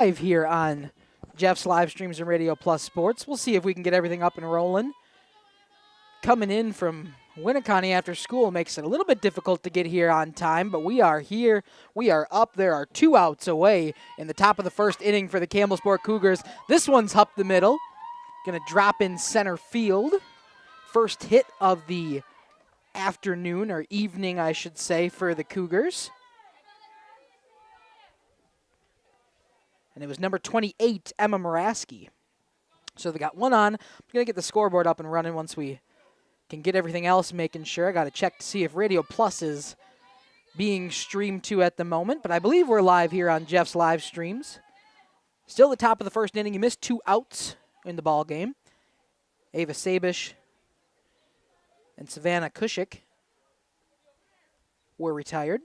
Live here on Jeff's live streams and Radio Plus Sports. We'll see if we can get everything up and rolling. Coming in from Winneconne after school makes it a little bit difficult to get here on time, but we are here. We are up. There are 2 outs away in the top of the first inning for the Campbellsport Cougars. This one's up the middle. Going to drop in center field. First hit of the afternoon, or evening, I should say, for the Cougars. And it was number 28, Emma Moraski. So they got one on. I'm going to get the scoreboard up and running once we can get everything else, making sure. I got to check to see if Radio Plus is being streamed to at the moment, but I believe we're live here on Jeff's live streams. Still the top of the first inning. You missed 2 outs in the ball game. Ava Sabish and Savannah Kushik were retired.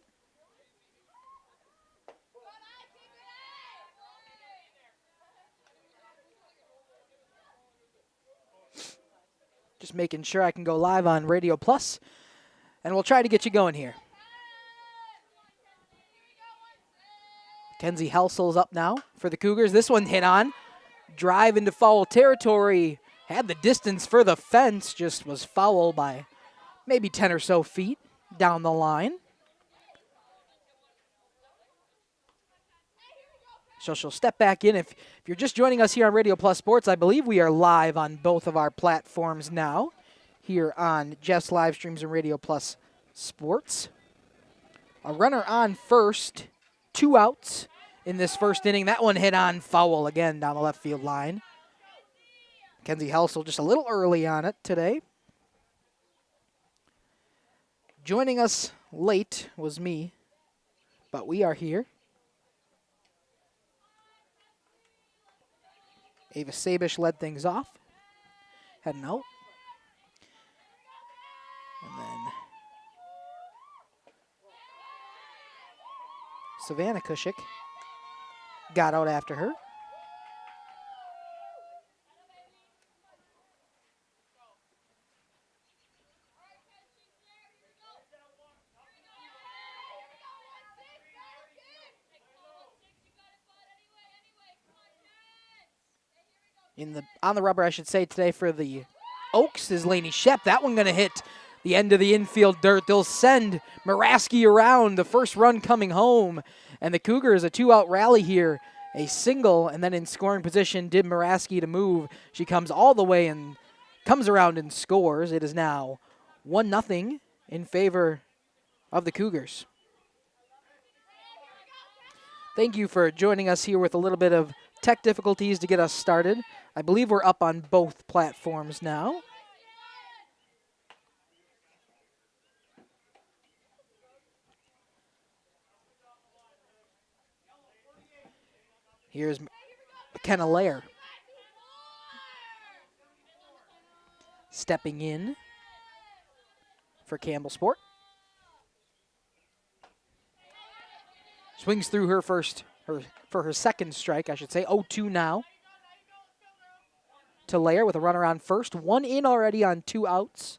Just making sure I can go live on Radio Plus, and we'll try to get you going here. Kenzie Helsel's up now for the Cougars. This one hit on. Drive into foul territory. Had the distance for the fence, just was foul by maybe 10 or so feet down the line. So she'll step back in. If you're just joining us here on Radio Plus Sports, I believe we are live on both of our platforms now, here on Jeff's live streams and Radio Plus Sports. A runner on first, 2 outs in this first inning. That one hit on foul again down the left field line. Kenzie Helsel just a little early on it today. Joining us late was me, but we are here. Ava Sabish led things off. Heading out. And then Savannah Kushik got out after her. On the rubber, I should say, today for the Oaks is Lainey Shep. That one going to hit the end of the infield dirt. They'll send Moraski around, the first run coming home. And the Cougars, a 2-out rally here, a single, and then in scoring position did Moraski to move. She comes all the way and comes around and scores. It is now 1-0 in favor of the Cougars. Thank you for joining us here with a little bit of tech difficulties to get us started. I believe we're up on both platforms now. Here's McKenna Lair stepping in for Campbellsport. Swings through for her second strike, I should say. 0-2 now to Lair with a runner on first. 1 in already on 2 outs.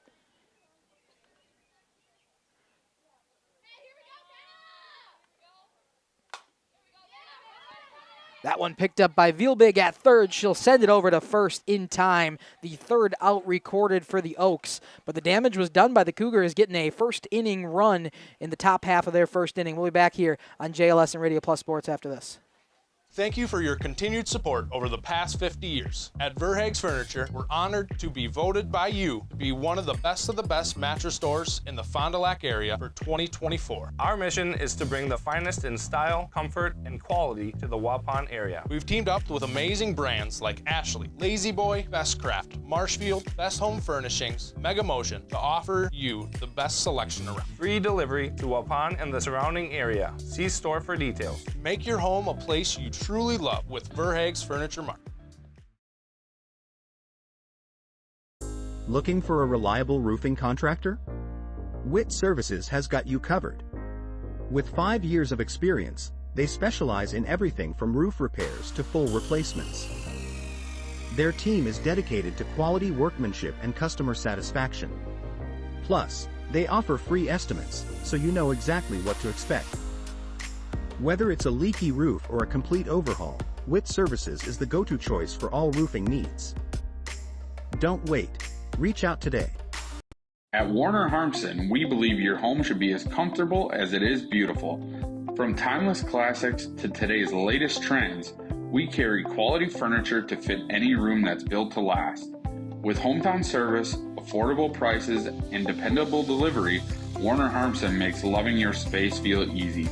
That one picked up by Vielbig at third. She'll send it over to first in time. The 3rd out recorded for the Oaks. But the damage was done by the Cougars getting a first inning run in the top half of their first inning. We'll be back here on JLS and Radio Plus Sports after this. Thank you for your continued support over the past 50 years. At Verhaeg's Furniture, we're honored to be voted by you to be one of the best mattress stores in the Fond du Lac area for 2024. Our mission is to bring the finest in style, comfort, and quality to the Waupun area. We've teamed up with amazing brands like Ashley, Lazy Boy, Bestcraft, Marshfield, Best Home Furnishings, Mega Motion to offer you the best selection around. Free delivery to Waupun and the surrounding area. See store for details. Make your home a place you truly love with Verhaeg's Furniture Mart. Looking for a reliable roofing contractor? Witt Services has got you covered. With 5 years of experience, they specialize in everything from roof repairs to full replacements. Their team is dedicated to quality workmanship and customer satisfaction. Plus, they offer free estimates, so you know exactly what to expect. Whether it's a leaky roof or a complete overhaul, Witt Services is the go-to choice for all roofing needs. Don't wait. Reach out today. At Warner Harmson, we believe your home should be as comfortable as it is beautiful. From timeless classics to today's latest trends, we carry quality furniture to fit any room that's built to last. With hometown service, affordable prices, and dependable delivery, Warner Harmson makes loving your space feel easy.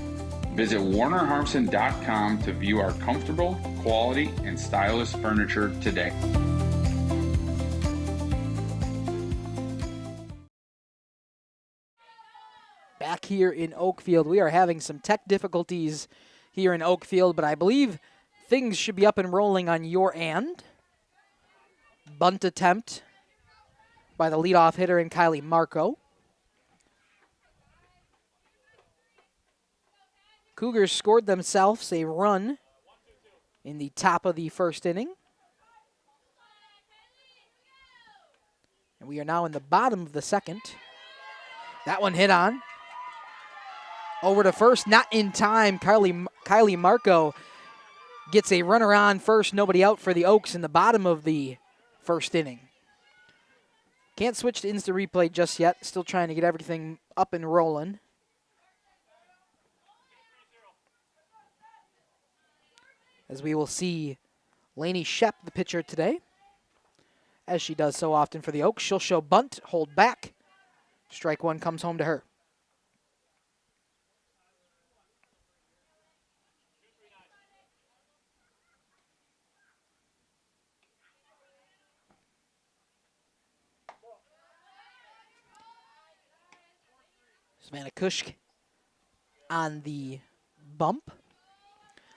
Visit warnerharmson.com to view our comfortable, quality, and stylish furniture today. Back here in Oakfield, we are having some tech difficulties here in Oakfield, but I believe things should be up and rolling on your end. Bunt attempt by the leadoff hitter in Kylie Marco. Cougars scored themselves a run in the top of the first inning. And we are now in the bottom of the second. That one hit on. Over to first, not in time. Kylie Marco gets a runner on first, nobody out for the Oaks in the bottom of the first inning. Can't switch to instant replay just yet. Still trying to get everything up and rolling. As we will see Lainey Shep, the pitcher today, as she does so often for the Oaks. She'll show bunt, hold back. Strike one comes home to her. Savannah Kushk on the bump.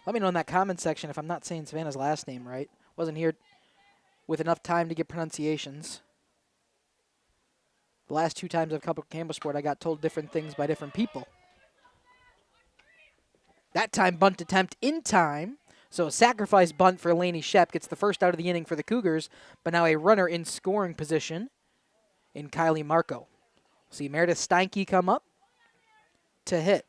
Let me know in that comment section if I'm not saying Savannah's last name right. Wasn't here with enough time to get pronunciations. The last 2 times I've come to Campbellsport, I got told different things by different people. That time, bunt attempt in time. So a sacrifice bunt for Lainey Shep gets the first out of the inning for the Cougars, but now a runner in scoring position in Kylie Marco. See Meredith Steinke come up to hit.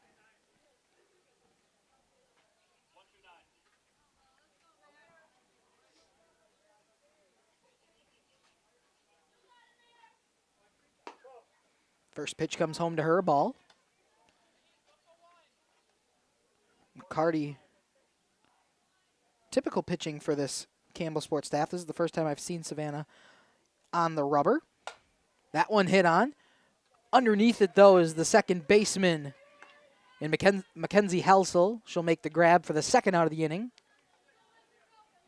First pitch comes home to her, a ball. McCarty, typical pitching for this Campbellsport staff. This is the first time I've seen Savannah on the rubber. That one hit on. Underneath it, though, is the second baseman in Mackenzie Helsel. She'll make the grab for the second out of the inning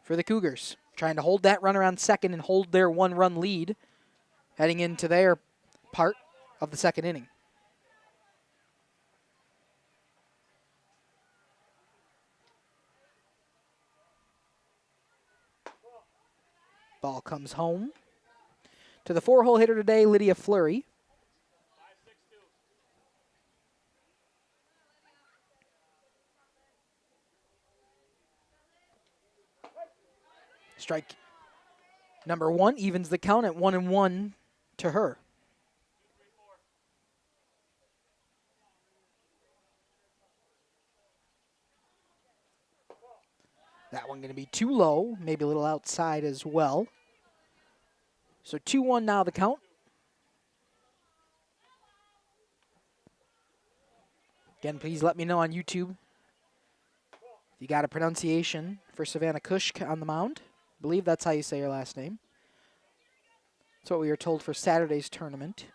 for the Cougars. Trying to hold that runner on second and hold their 1-run lead heading into their part of the second inning. Ball comes home to the 4-hole hitter today, Lydia Fleury. Strike number 1 evens the count at 1-1 to her. That one going to be too low, maybe a little outside as well. So 2-1 now the count. Again, please let me know on YouTube if you got a pronunciation for Savannah Kushk on the mound. I believe that's how you say her last name. That's what we were told for Saturday's tournament.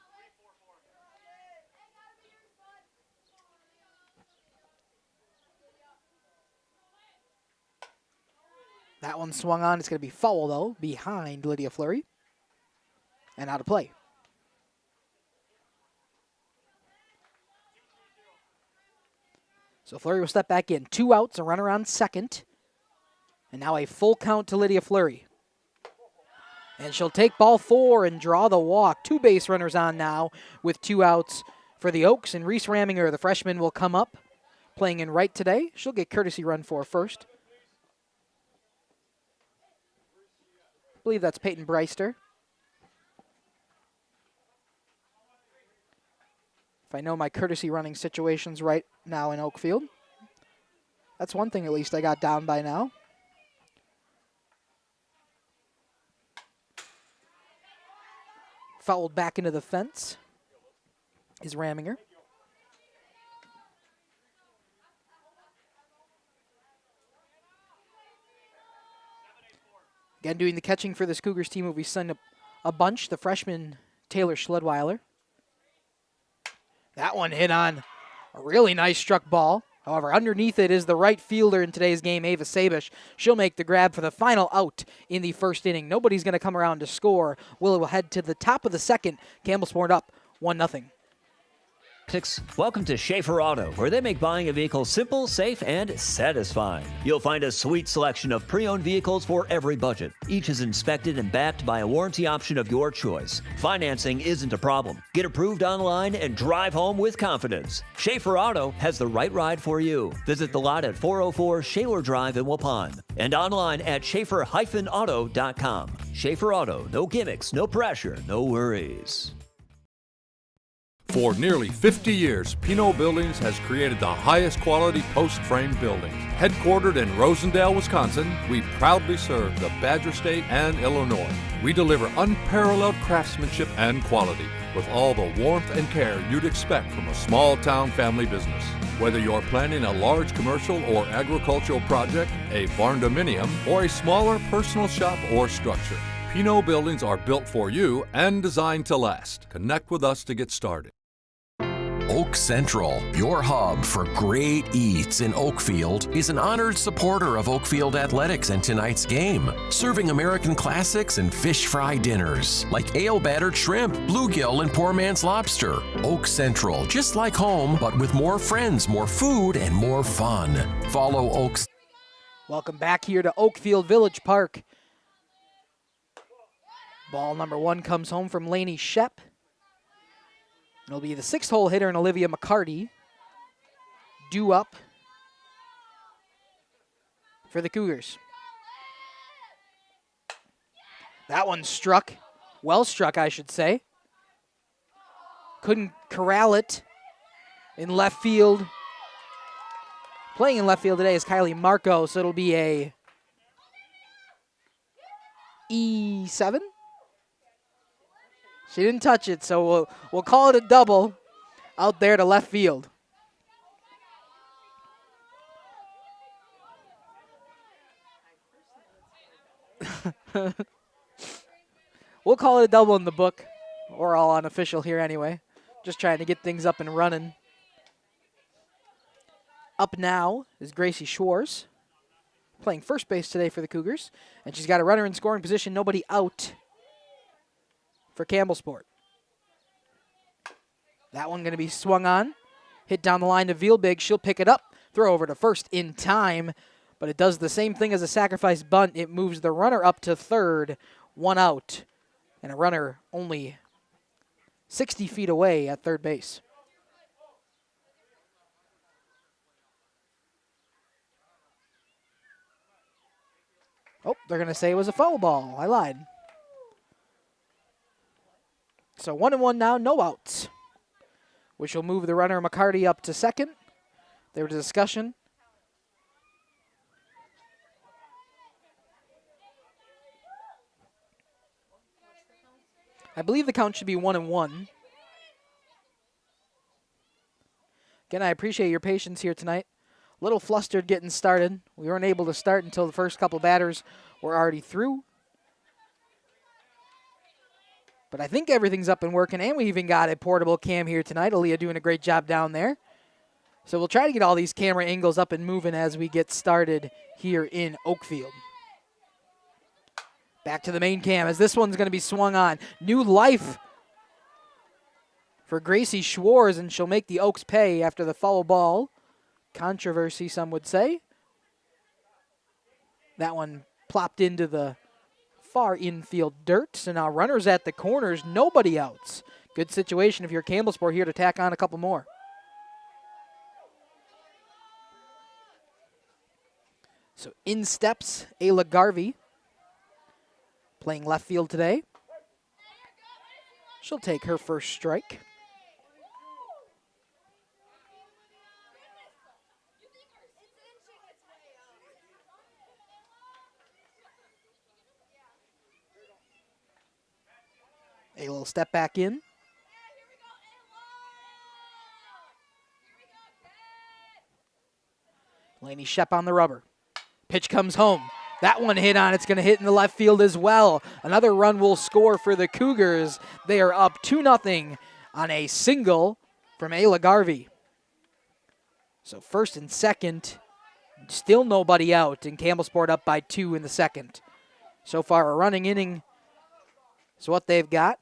That one swung on. It's going to be foul, though, behind Lydia Fleury. And out of play. So Fleury will step back in. 2 outs, a runner on second. And now a full count to Lydia Fleury. And she'll take ball 4 and draw the walk. 2 base runners on now with 2 outs for the Oaks. And Reese Raminger, the freshman, will come up. Playing in right today. She'll get courtesy run for first. I believe that's Peyton Breister. If I know my courtesy running situations right now in Oakfield. That's one thing at least I got down by now. fouled back into the fence is Raminger. Again, doing the catching for this Cougars team will be sent up a bunch, the freshman Taylor Schledweiler. That one hit on a really nice struck ball. However, underneath it is the right fielder in today's game, Ava Sabish. She'll make the grab for the final out in the first inning. Nobody's going to come around to score. Willow will head to the top of the second. Campbellsport up 1-0. Welcome to Schaefer Auto, where they make buying a vehicle simple, safe, and satisfying. You'll find a sweet selection of pre-owned vehicles for every budget. Each is inspected and backed by a warranty option of your choice. Financing isn't a problem. Get approved online and drive home with confidence. Schaefer Auto has the right ride for you. Visit the lot at 404 Shaler Drive in Waupun and online at schaefer-auto.com. Schaefer Auto, no gimmicks, no pressure, no worries. For nearly 50 years, Pinot Buildings has created the highest quality post-frame buildings. Headquartered in Rosendale, Wisconsin, we proudly serve the Badger State and Illinois. We deliver unparalleled craftsmanship and quality with all the warmth and care you'd expect from a small-town family business. Whether you're planning a large commercial or agricultural project, a barn-dominium, or a smaller personal shop or structure, Pinot Buildings are built for you and designed to last. Connect with us to get started. Oak Central, your hub for great eats in Oakfield, is an honored supporter of Oakfield athletics and tonight's game, serving American classics and fish fry dinners like ale-battered shrimp, bluegill, and poor man's lobster. Oak Central, just like home, but with more friends, more food, and more fun. Follow Oaks. Welcome back here to Oakfield Village Park. Ball number 1 comes home from Lainey Shep. It'll be the 6th-hole hitter in Olivia McCarty. Due up for the Cougars. That one struck. Well struck, I should say. Couldn't corral it in left field. Playing in left field today is Kylie Marco, so it'll be a E7. She didn't touch it, so we'll call it a double out there to left field. We'll call it a double in the book. We're all unofficial here anyway. Just trying to get things up and running. Up now is Gracie Schwartz, playing first base today for the Cougars. And she's got a runner in scoring position, nobody out for Campbellsport. That one going to be swung on. Hit down the line to Vielbig. She'll pick it up. Throw over to first in time. But it does the same thing as a sacrifice bunt. It moves the runner up to third. 1 out. And a runner only 60 feet away at third base. Oh, they're going to say it was a foul ball. I lied. So 1-1 now, no outs. Which will move the runner McCarty up to second. There was a discussion. I believe the count should be 1-1. Again, I appreciate your patience here tonight. A little flustered getting started. We weren't able to start until the first couple batters were already through. But I think everything's up and working, and we even got a portable cam here tonight. Aaliyah doing a great job down there. So we'll try to get all these camera angles up and moving as we get started here in Oakfield. Back to the main cam as this one's going to be swung on. New life for Gracie Schwartz, and she'll make the Oaks pay after the foul ball. Controversy, some would say. That one plopped into the far infield dirt. So now runners at the corners, nobody outs. Good situation if you're Campbellsport here to tack on a couple more. So in steps Ayla Garvey, playing left field today. She'll take her first strike. Ayla will step back in. Laney Shep on the rubber. Pitch comes home. That one hit on. It's going to hit in the left field as well. Another run will score for the Cougars. They are up 2-0 on a single from Ayla Garvey. So first and second, still nobody out, and Campbellsport up by 2 in the second. So far, a running inning is what they've got.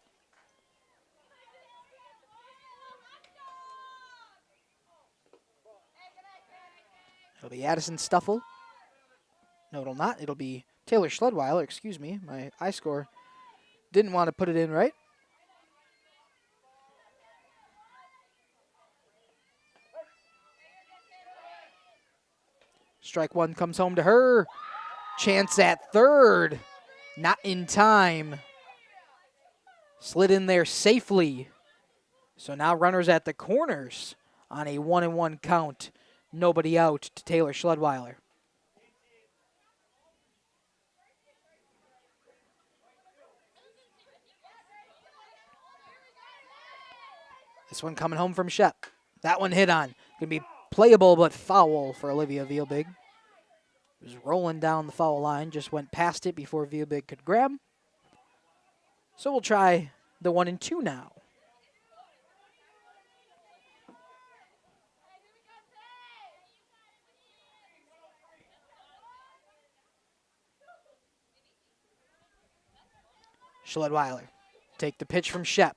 It'll be Addison Stuffle. No, it'll not. It'll be Taylor Schledweiler. Excuse me. My iScore didn't want to put it in right. Strike one comes home to her. Chance at third. Not in time. Slid in there safely. So now runners at the corners on a 1-1 count. Nobody out to Taylor Schledweiler. This one coming home from Shep. That one hit on. Going to be playable but foul for Olivia Vielbig. Was rolling down the foul line, just went past it before Vielbig could grab. So we'll try the 1-2 now. Schledweiler take the pitch from Shep.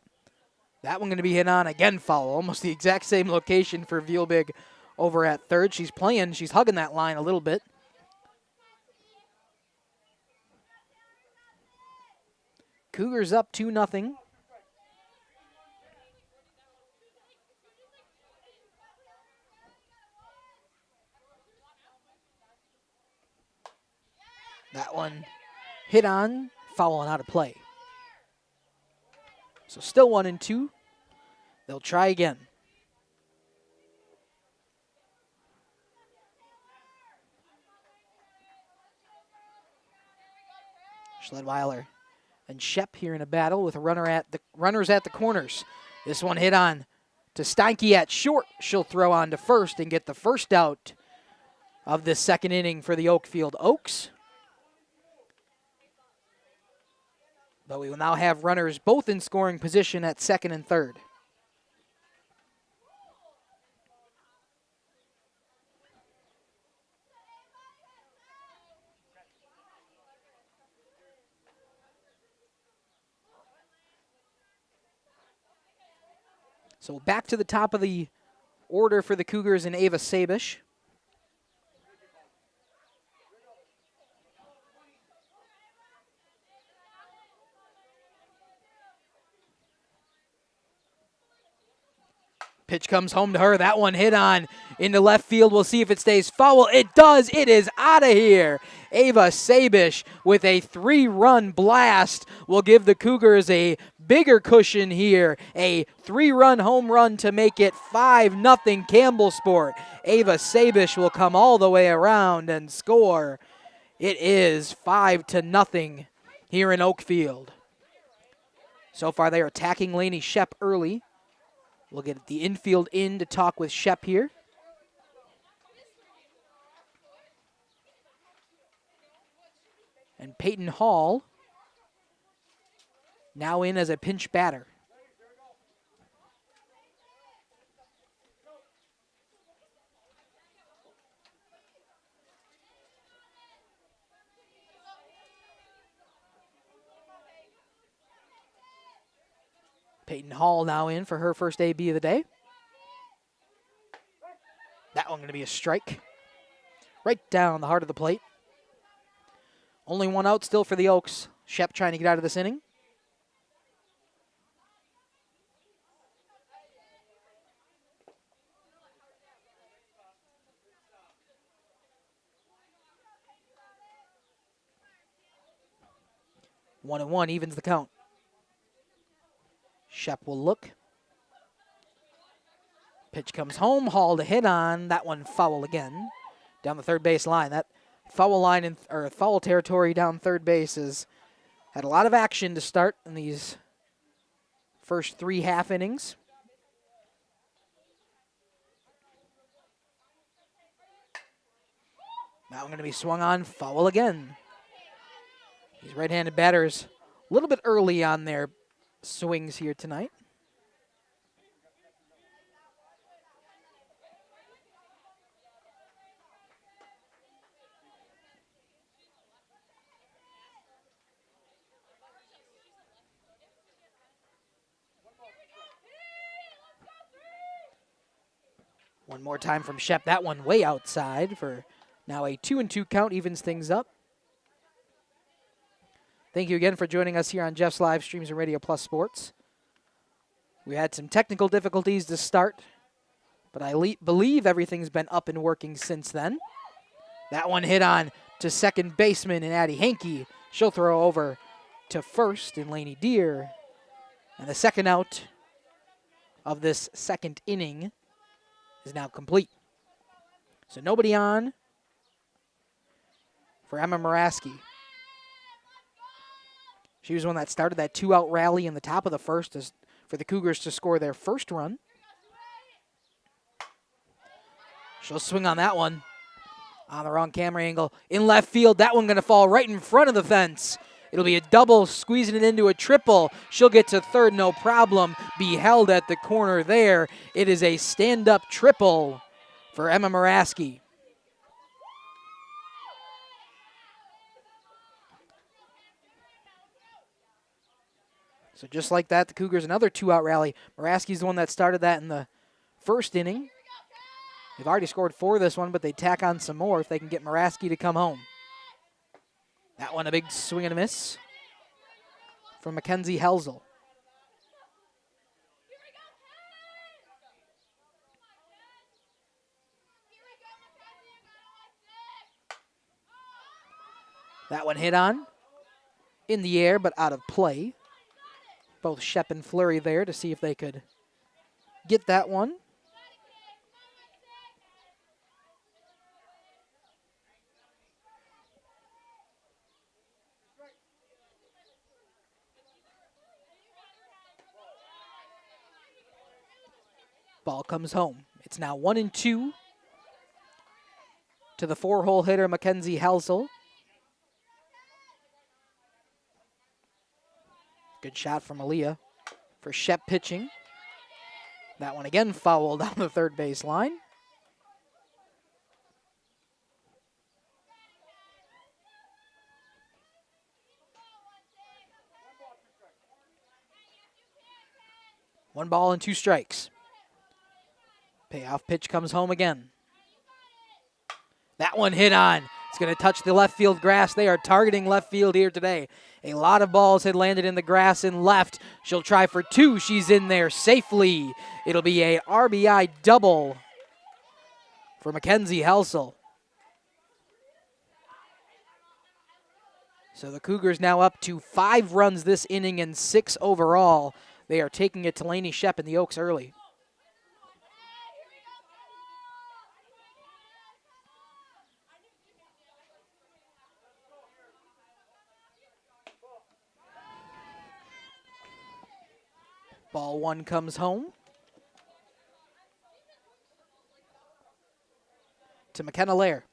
That one going to be hit on, again foul. Almost the exact same location for Vielbig over at third. She's playing, she's hugging that line a little bit. Cougars up 2-0. That one hit on, foul and out of play. So still 1-2. They'll try again. Schledweiler and Shep here in a battle with a runners at the corners. This one hit on to Steinke at short. She'll throw on to first and get the first out of this second inning for the Oakfield Oaks. But we will now have runners both in scoring position at second and third. So back to the top of the order for the Cougars and Ava Sabish. Pitch comes home to her. That one hit on into left field. We'll see if it stays foul. It does. It is out of here. Ava Sabish with a 3-run blast will give the Cougars a bigger cushion here. A 3-run home run to make it 5-0 Campbellsport. Ava Sabish will come all the way around and score. It is 5-0 here in Oakfield. So far they are attacking Laney Shep early. We'll get the infield in to talk with Shep here. And Peyton Hall now in as a pinch batter. Peyton Hall now in for her first AB of the day. That one going to be a strike. Right down the heart of the plate. Only one out still for the Oaks. Shep trying to get out of this inning. One and one evens the count. Shep will look. Pitch comes home. Hall to hit on. That one foul again. Down the third base line. That foul line or foul territory down third base has had a lot of action to start in these first 3 half innings. Now I'm going to be swung on, foul again. These right-handed batters a little bit early on their swings here tonight. One more time from Shep. That one way outside for now a 2-2 count, evens things up. Thank you again for joining us here on Jeff's Live Streams and Radio Plus Sports. We had some technical difficulties to start, but I believe everything's been up and working since then. That one hit on to second baseman and Addie Hankey. She'll throw over to first in Lainey Deer. And the second out of this second inning is now complete. So nobody on for Emma Moraski. She was the one that started that 2-out rally in the top of the first for the Cougars to score their first run. She'll swing on that one. On the wrong camera angle. In left field, that one going to fall right in front of the fence. It'll be a double, squeezing it into a triple. She'll get to third, no problem. Be held at the corner there. It is a stand-up triple for Emma Moraski. So just like that, the Cougars, another 2-out rally. Moraski's the one that started that in the first inning. They've already scored 4 this one, but they tack on some more if they can get Moraski to come home. That one a big swing and a miss from Mackenzie Helsel. That one hit on in the air, but out of play. Both Shep and Fleury there to see if they could get that one. Ball comes home. It's now 1-2 to the 4-hole hitter, Mackenzie Helsel. Good shot from Aaliyah for Shep pitching. That one again fouled down the third base line. One ball and 2 strikes. Payoff pitch comes home again. That one hit on. It's going to touch the left field grass. They are targeting left field here today. A lot of balls had landed in the grass in left. She'll try for 2. She's in there safely. It'll be a RBI double for Mackenzie Helsel. So the Cougars now up to 5 runs this inning and 6 overall. They are taking it to Lainey Shep in the Oaks early. Ball 1 comes home to McKenna Lair.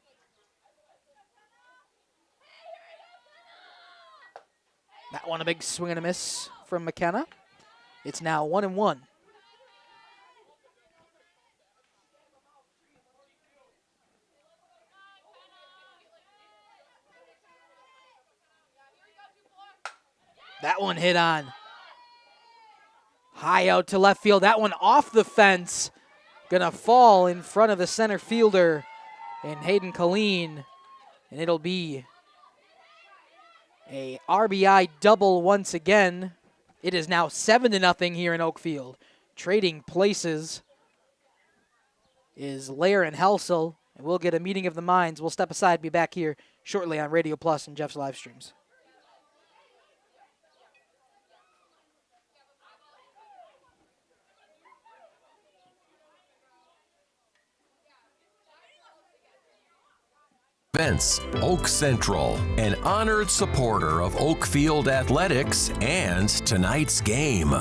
That one a big swing and a miss from McKenna. It's now 1-1. That one hit on. High out to left field. That one off the fence. Gonna fall in front of the center fielder and Hayden Colleen. And it'll be a RBI double once again. It is now 7-0 here in Oakfield. Trading places is Lair and Helsel. And we'll get a meeting of the minds. We'll step aside, be back here shortly on Radio Plus and Jeff's live streams. Events, Oak Central, an honored supporter of Oakfield Athletics and tonight's game.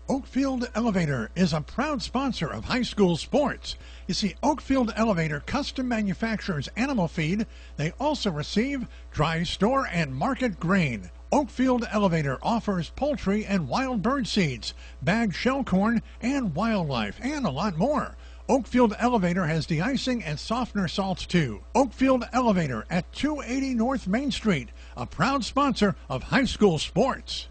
Oakfield Elevator is a proud sponsor of high school sports. You see, Oakfield Elevator custom manufactures animal feed. They also receive dry store and market grain. Oakfield Elevator offers poultry and wild bird seeds, bagged shell corn, and wildlife, and a lot more. Oakfield Elevator has de-icing and softener salts too. Oakfield Elevator at 280 North Main Street, a proud sponsor of high school sports.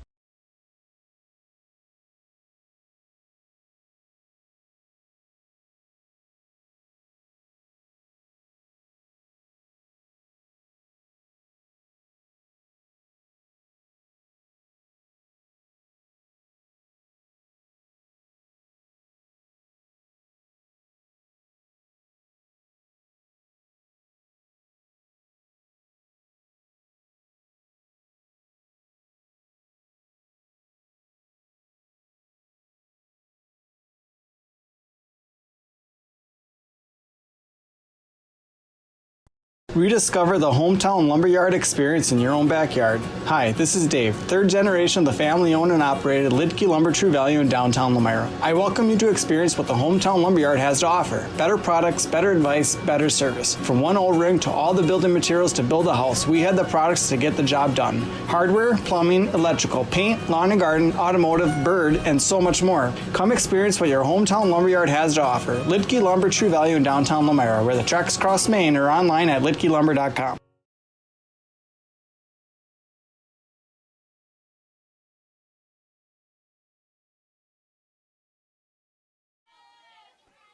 Rediscover the hometown lumberyard experience in your own backyard. Hi, this is Dave, third generation of the family-owned and operated Lidke Lumber True Value in downtown Lamira. I welcome you to experience what the hometown lumberyard has to offer. Better products, better advice, better service. From one O-ring to all the building materials to build a house, we had the products to get the job done. Hardware, plumbing, electrical, paint, lawn and garden, automotive, bird, and so much more. Come experience what your hometown lumberyard has to offer. Lidke Lumber True Value in downtown Lamira, where the tracks cross Main, or online at lidkelumber.com.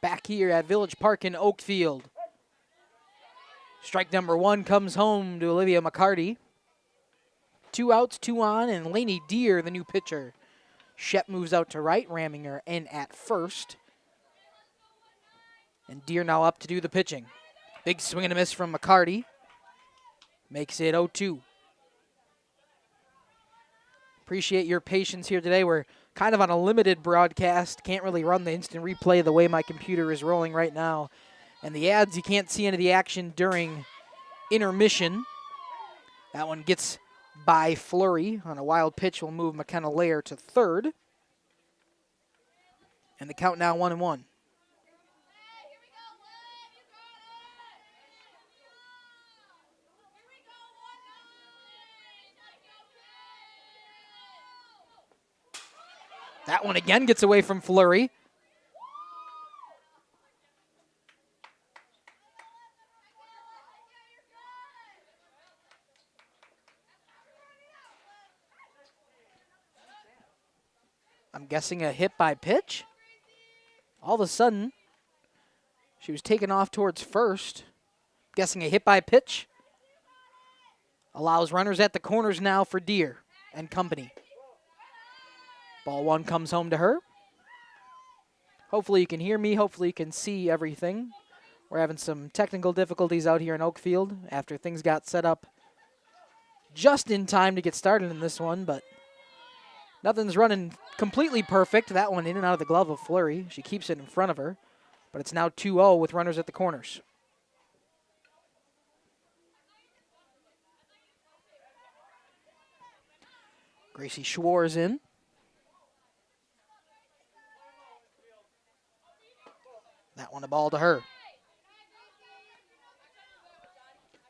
Back here at Village Park in Oakfield. Strike number 1 comes home to Olivia McCarty. 2 outs, 2 on, and Lainey Deer, the new pitcher. Shep moves out to right, ramming her in at first. And Deer now up to do the pitching. Big swing and a miss from McCarty. Makes it 0-2. Appreciate your patience here today. We're kind of on a limited broadcast. Can't really run the instant replay the way my computer is rolling right now. And the ads, you can't see any of the action during intermission. That one gets by Fleury on a wild pitch. Will move McKenna Lair to third. And the count now 1-1. That one again gets away from Fleury. I'm guessing a hit by pitch. All of a sudden, she was taken off towards first. Guessing a hit by pitch. Allows runners at the corners now for Deer and company. Ball 1 comes home to her. Hopefully you can hear me. Hopefully you can see everything. We're having some technical difficulties out here in Oakfield after things got set up just in time to get started in this one, but nothing's running completely perfect. That one in and out of the glove of Fleury. She keeps it in front of her, but it's now 2-0 with runners at the corners. Gracie Schwarz in. That one a ball to her.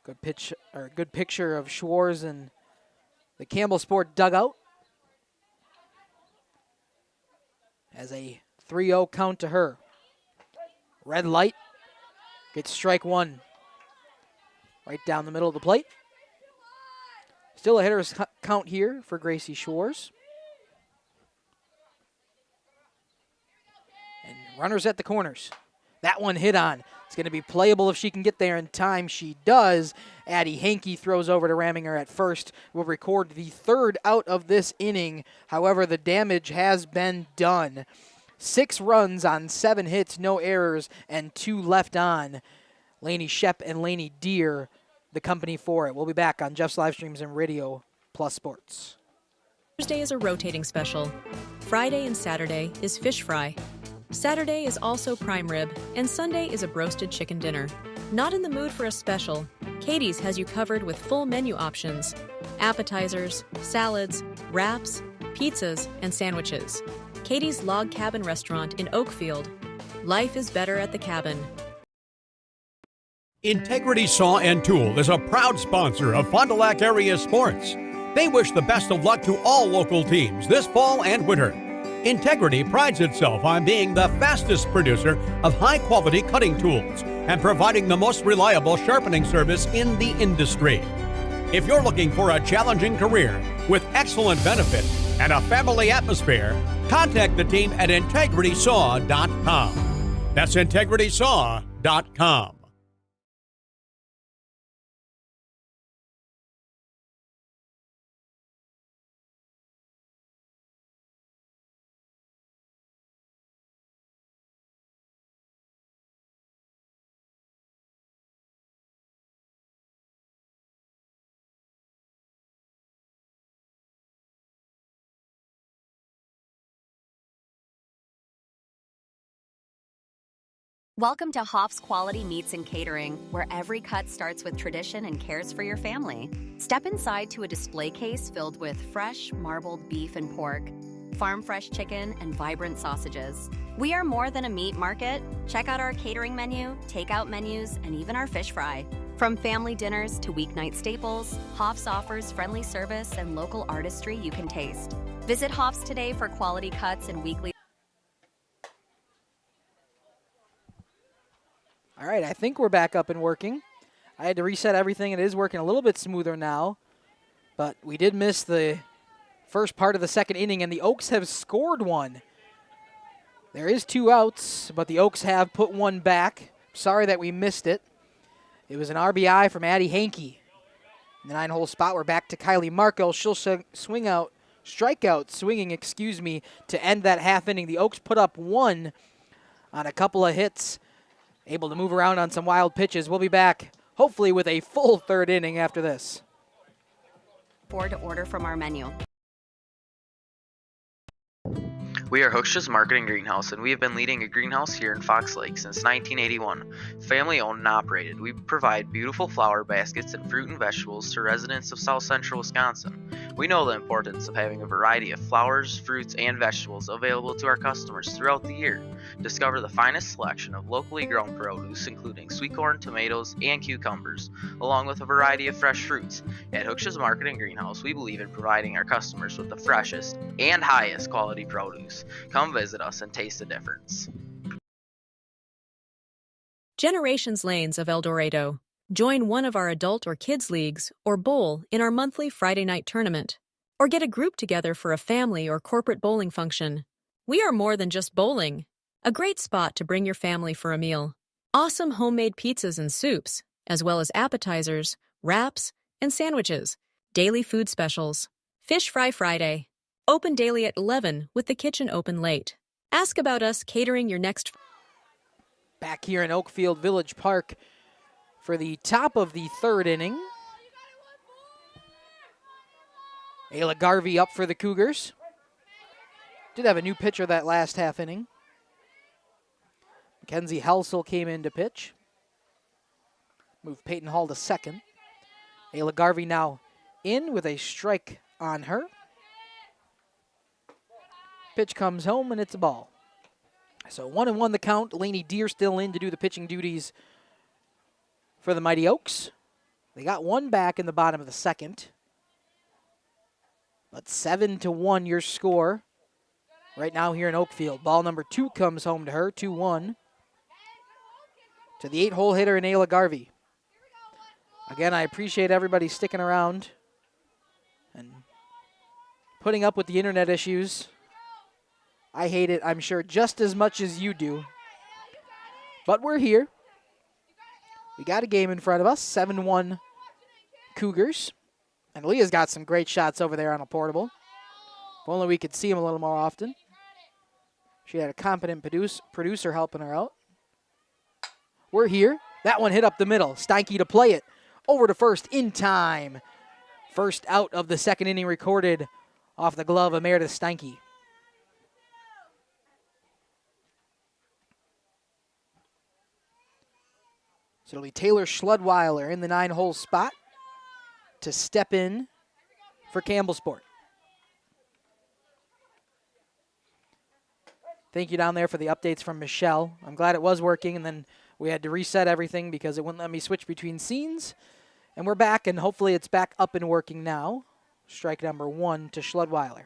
Good pitch, or good picture of Schwarz and the Campbellsport dugout. As a 3-0 count to her. Red light gets strike 1. Right down the middle of the plate. Still a hitter's count here for Gracie Schwarz. And runners at the corners. That one hit on. It's going to be playable if she can get there in time. She does. Addie Hankey throws over to Raminger at first. Will record the 3rd out of this inning. However, the damage has been done. 6 runs on 7 hits, no errors, and 2 left on. Lainey Shep and Lainey Deer, the company for it. We'll be back on Jeff's live streams and Radio Plus Sports. Thursday is a rotating special. Friday and Saturday is fish fry. Saturday is also prime rib, and Sunday is a broasted chicken dinner. Not in the mood for a special? Katie's has you covered with full menu options, appetizers, salads, wraps, pizzas, and sandwiches. Katie's Log Cabin Restaurant in Oakfield. Life is better at the cabin. Integrity Saw and Tool is a proud sponsor of Fond du Lac area sports. They wish the best of luck to all local teams this fall and winter. Integrity prides itself on being the fastest producer of high-quality cutting tools and providing the most reliable sharpening service in the industry. If you're looking for a challenging career with excellent benefits and a family atmosphere, contact the team at integritysaw.com. That's integritysaw.com. Welcome to Hoff's Quality Meats and Catering, where every cut starts with tradition and cares for your family. Step inside to a display case filled with fresh, marbled beef and pork, farm-fresh chicken, and vibrant sausages. We are more than a meat market. Check out our catering menu, takeout menus, and even our fish fry. From family dinners to weeknight staples, Hoff's offers friendly service and local artistry you can taste. Visit Hoff's today for quality cuts and weekly. All right, I think we're back up and working. I had to reset everything. It is working a little bit smoother now, but we did miss the first part of the second inning, and the Oaks have scored one. There is 2 outs, but the Oaks have put one back. Sorry that we missed it. It was an RBI from Addie Hankey. In the 9-hole spot, we're back to Kylie Markel. She'll swinging, to end that half inning. The Oaks put up 1 on a couple of hits. Able to move around on some wild pitches. We'll be back, hopefully, with a full third inning after this. To order from our menu. We are Hooksha's Marketing Greenhouse, and we have been leading a greenhouse here in Fox Lake since 1981. Family owned and operated, we provide beautiful flower baskets and fruit and vegetables to residents of South Central Wisconsin. We know the importance of having a variety of flowers, fruits, and vegetables available to our customers throughout the year. Discover the finest selection of locally grown produce, including sweet corn, tomatoes, and cucumbers, along with a variety of fresh fruits. At Hooksha's Marketing Greenhouse, we believe in providing our customers with the freshest and highest quality produce. Come visit us and taste the difference. Generations Lanes of El Dorado. Join one of our adult or kids leagues or bowl in our monthly Friday night tournament. Or get a group together for a family or corporate bowling function. We are more than just bowling. A great spot to bring your family for a meal. Awesome homemade pizzas and soups, as well as appetizers, wraps, and sandwiches. Daily food specials. Fish Fry Friday. Open daily at 11 with the kitchen open late. Ask about us catering your next... Back here in Oakfield Village Park for the top of the third inning. Ayla Garvey up for the Cougars. Did have a new pitcher that last half inning. Mackenzie Helsel came in to pitch. Moved Peyton Hall to second. Ayla Garvey now in with a strike on her. Pitch comes home, and it's a ball. So 1-1 the count. Lainey Deer still in to do the pitching duties for the Mighty Oaks. They got 1 back in the bottom of the second. But 7-1 your score right now here in Oakfield. Ball number 2 comes home to her, 2-1. To the 8-hole hitter in Ayla Garvey. Again, I appreciate everybody sticking around and putting up with the internet issues. I hate it, I'm sure, just as much as you do. But we're here. We got a game in front of us, 7-1 Cougars. And Leah's got some great shots over there on a portable. If only we could see them a little more often. She had a competent producer helping her out. We're here. That one hit up the middle. Steinke to play it. Over to first in time. First out of the second inning recorded off the glove of Meredith Steinke. So it'll be Taylor Schludweiler in the 9-hole spot to step in for Campbellsport. Thank you down there for the updates from Michelle. I'm glad it was working, and then we had to reset everything because it wouldn't let me switch between scenes. And we're back, and hopefully it's back up and working now. Strike number 1 to Schludweiler.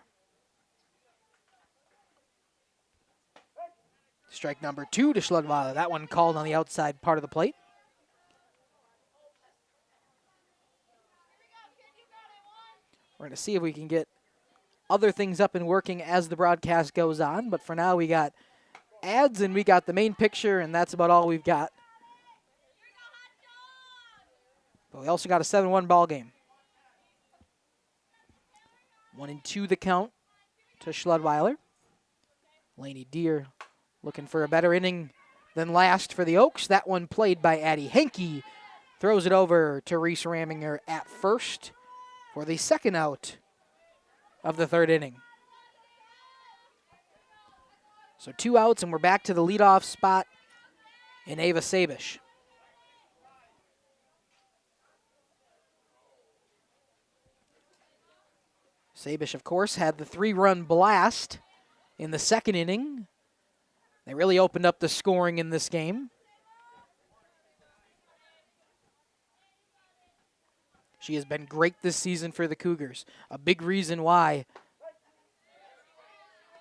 Strike number 2 to Schludweiler. That one called on the outside part of the plate. We're going to see if we can get other things up and working as the broadcast goes on. But for now, we got ads and we got the main picture, and that's about all we've got. But we also got a 7-1 ball game. 1-2 the count to Schludweiler. Laney Deer looking for a better inning than last for the Oaks. That one played by Addie Henke. Throws it over to Reese Raminger at first for the second out of the third inning. So 2 outs, and we're back to the leadoff spot in Ava Sabish. Sabish, of course, had the 3-run blast in the second inning. They really opened up the scoring in this game. She has been great this season for the Cougars. A big reason why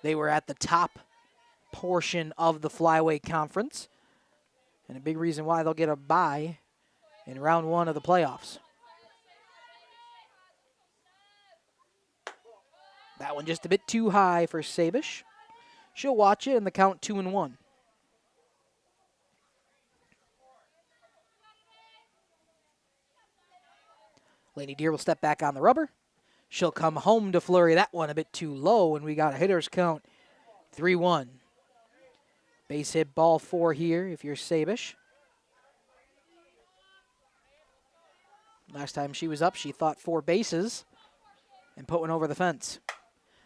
they were at the top portion of the Flyweight Conference, and a big reason why they'll get a bye in round 1 of the playoffs. That one just a bit too high for Sabish. She'll watch it, and the count 2-1. Laney Deer will step back on the rubber. She'll come home to flurry that one a bit too low, and we got a hitter's count 3-1. Base hit ball 4 here if you're Sabish. Last time she was up, she thought 4 bases and put one over the fence.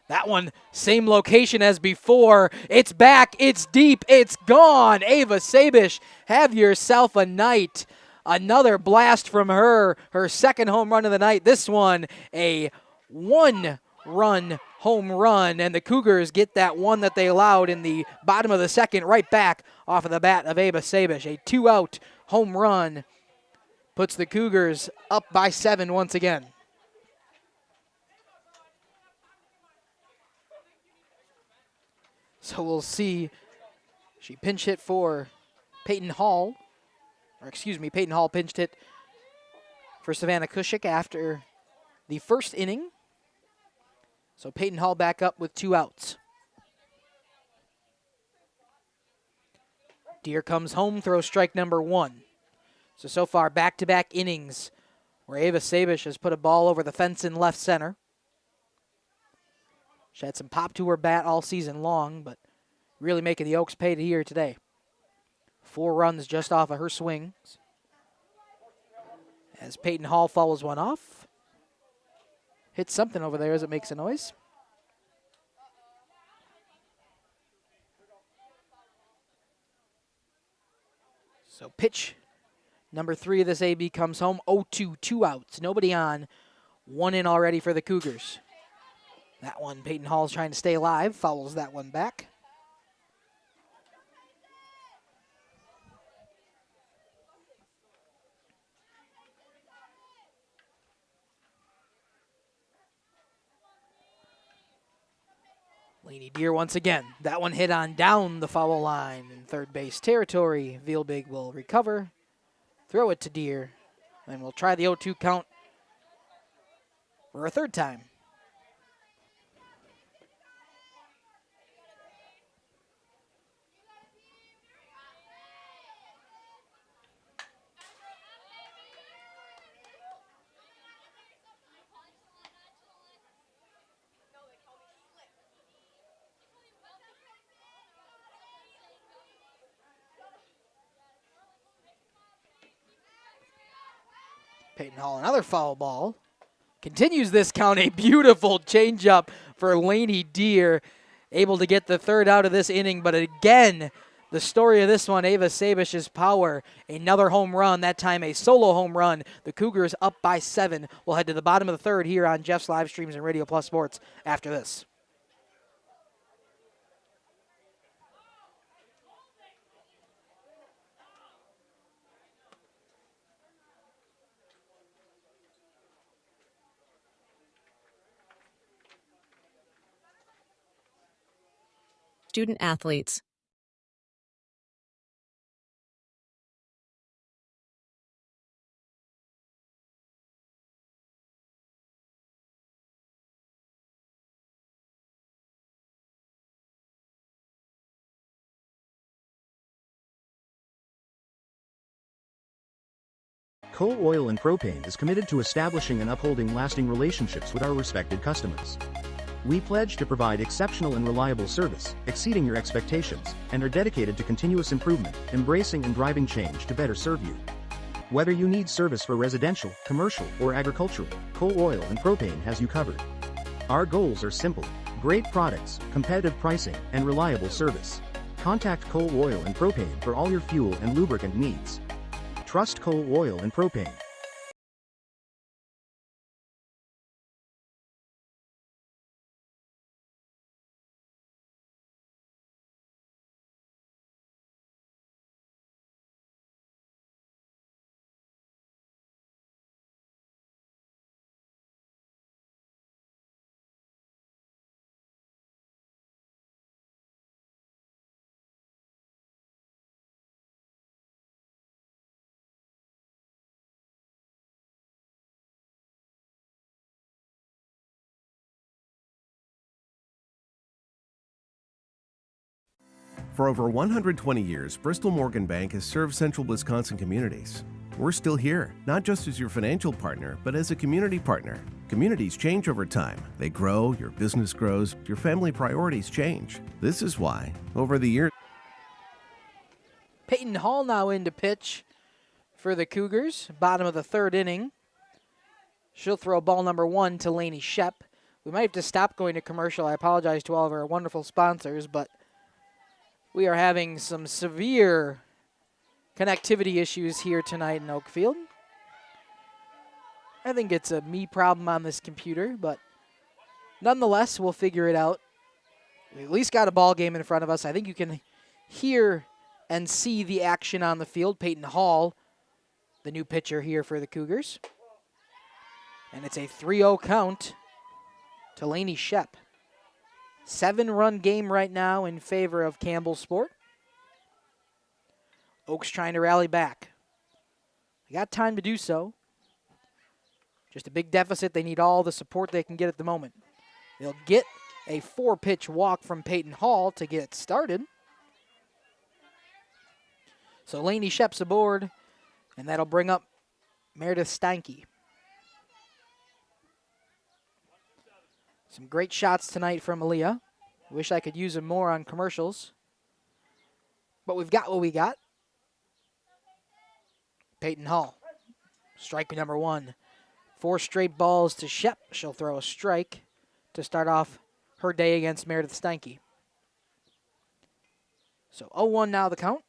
That one, same location as before. It's back, it's deep, it's gone. Ava Sabish, have yourself a night. Another blast from her second home run of the night. This one, a 1-run home run, and the Cougars get that one that they allowed in the bottom of the second right back off of the bat of Ava Sabish. A 2-out home run puts the Cougars up by 7 once again. So we'll see. She pinch hit for Peyton Hall. Peyton Hall pinched hit for Savannah Kushik after the first inning. So Peyton Hall back up with 2 outs. Deer comes home, throws strike number 1. So far, back-to-back innings where Ava Sabish has put a ball over the fence in left center. She had some pop to her bat all season long, but really making the Oaks pay here today. 4 runs just off of her swings. As Peyton Hall follows one off. Hits something over there as it makes a noise. So pitch number 3 of this AB comes home. 0-2, 2 outs. Nobody on. 1 in already for the Cougars. That one, Peyton Hall's trying to stay alive. Fouls that one back. Laney Deer once again. That one hit on down the foul line in third base territory. Vielbig will recover. Throw it to Deer. And we'll try the 0-2 count for a third time. Peyton Hall, another foul ball. Continues this count, a beautiful changeup for Laney Deer. Able to get the 3rd out of this inning, but again, the story of this one, Ava Sabish's power. Another home run, that time a solo home run. The Cougars up by 7. We'll head to the bottom of the 3rd here on Jeff's live streams and Radio Plus Sports after this. student athletes. Coal Oil and Propane is committed to establishing and upholding lasting relationships with our respected customers. We pledge to provide exceptional and reliable service, exceeding your expectations, and are dedicated to continuous improvement, embracing and driving change to better serve you. Whether you need service for residential, commercial, or agricultural, Coal Oil and Propane has you covered. Our goals are simple: great products, competitive pricing, and reliable service. Contact Coal Oil and Propane for all your fuel and lubricant needs. Trust Coal Oil and Propane. For over 120 years, Bristol Morgan Bank has served central Wisconsin communities. We're still here, not just as your financial partner, but as a community partner. Communities change over time. They grow, your business grows, your family priorities change. This is why, over the years... Peyton Hall now in to pitch for the Cougars. Bottom of the third inning. She'll throw ball number 1 to Lainey Shep. We might have to stop going to commercial. I apologize to all of our wonderful sponsors, but we are having some severe connectivity issues here tonight in Oakfield. I think it's a me problem on this computer, but nonetheless, we'll figure it out. We at least got a ball game in front of us. I think you can hear and see the action on the field. Peyton Hall, the new pitcher here for the Cougars. And it's a 3-0 count to Lainey Shep. 7-run game right now in favor of Campbellsport. Oaks trying to rally back. They got time to do so. Just a big deficit. They need all the support they can get at the moment. They'll get a 4-pitch walk from Peyton Hall to get it started. So Lainey Shep's aboard, and that'll bring up Meredith Steinke. Some great shots tonight from Aaliyah. Wish I could use them more on commercials. But we've got what we got. Peyton Hall, strike number 1. 4 straight balls to Shep. She'll throw a strike to start off her day against Meredith Steinke. So 0-1 now the count.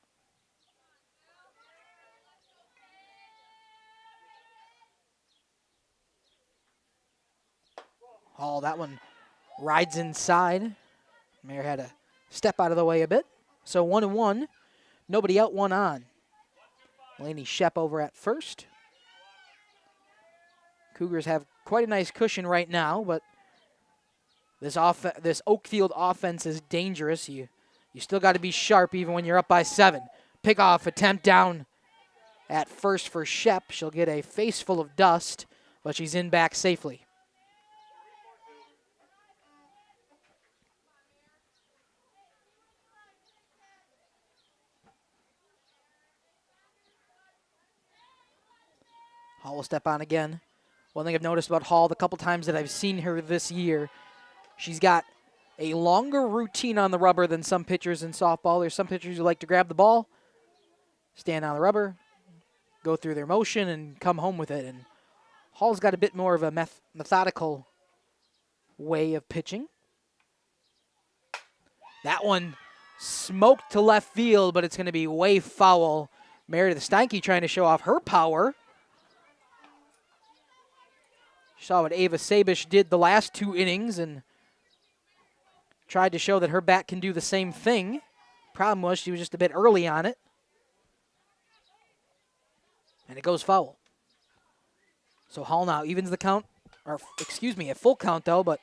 Hall, that one rides inside. Mayer had to step out of the way a bit. So 1-1. Nobody out, 1 on. Lainey Shep over at first. Cougars have quite a nice cushion right now, but this Oakfield offense is dangerous. You still got to be sharp even when you're up by 7. Pickoff attempt down at first for Shep. She'll get a face full of dust, but she's in back safely. Hall will step on again. One thing I've noticed about Hall, the couple times that I've seen her this year, she's got a longer routine on the rubber than some pitchers in softball. There's some pitchers who like to grab the ball, stand on the rubber, go through their motion, and come home with it. And Hall's got a bit more of a methodical way of pitching. That one smoked to left field, but it's going to be way foul. Meredith Steinke trying to show off her power. Saw what Ava Sabish did the last 2 innings and tried to show that her bat can do the same thing. Problem was she was just a bit early on it. And it goes foul. So Hall now evens the count, or excuse me, a full count though, but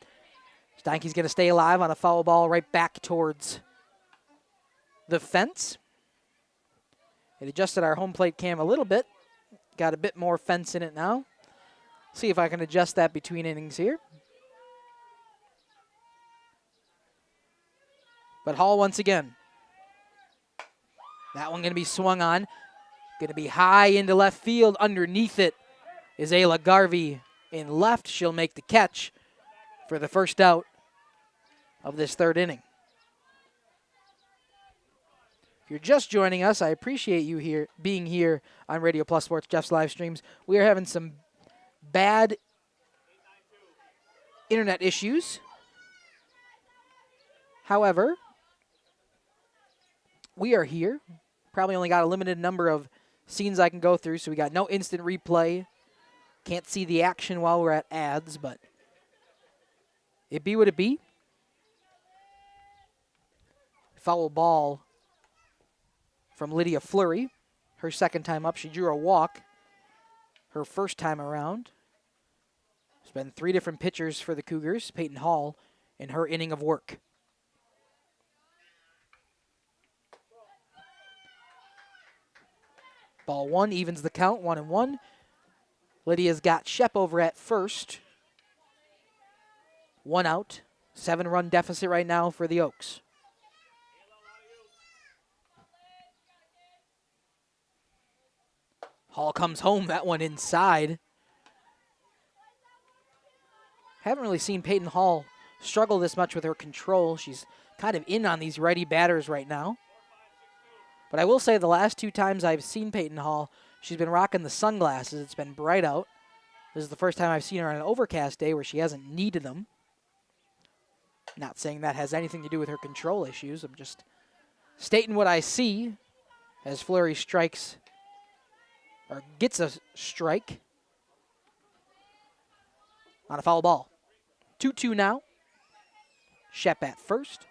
Steinke's going to stay alive on a foul ball right back towards the fence. It adjusted our home plate cam a little bit. Got a bit more fence in it now. See if I can adjust that between innings here. But Hall once again. That one going to be swung on. Going to be high into left field. Underneath it is Ayla Garvey in left. She'll make the catch for the first out of this third inning. If you're just joining us, I appreciate you being here on Radio Plus Sports, Jeff's live streams. We are having some bad internet issues. However, we are here. Probably only got a limited number of scenes I can go through, so we got no instant replay. Can't see the action while we're at ads, but it be what it be. Foul ball from Lydia Fleury. Her second time up, she drew a walk her first time around. There's been 3 different pitchers for the Cougars. Peyton Hall in her inning of work. Ball 1 evens the count, 1-1. Lydia's got Shep over at first. 1 out. 7-run deficit right now for the Oaks. Hall comes home, that one inside. Haven't really seen Peyton Hall struggle this much with her control. She's kind of in on these righty batters right now. But I will say the last 2 times I've seen Peyton Hall, she's been rocking the sunglasses. It's been bright out. This is the first time I've seen her on an overcast day where she hasn't needed them. Not saying that has anything to do with her control issues. I'm just stating what I see as Fleury strikes, or gets a strike on a foul ball. 2-2 now. Shep at first.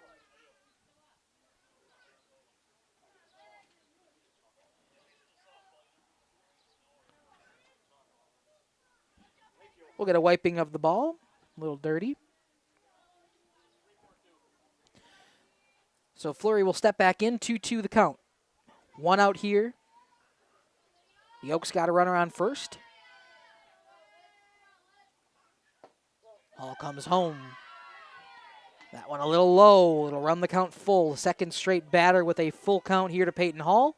We'll get a wiping of the ball. A little dirty. So Fleury will step back in. 2-2 the count. 1 out here. The Oaks got a runner on first. Hall comes home. That one a little low. It'll run the count full. Second straight batter with a full count here to Peyton Hall.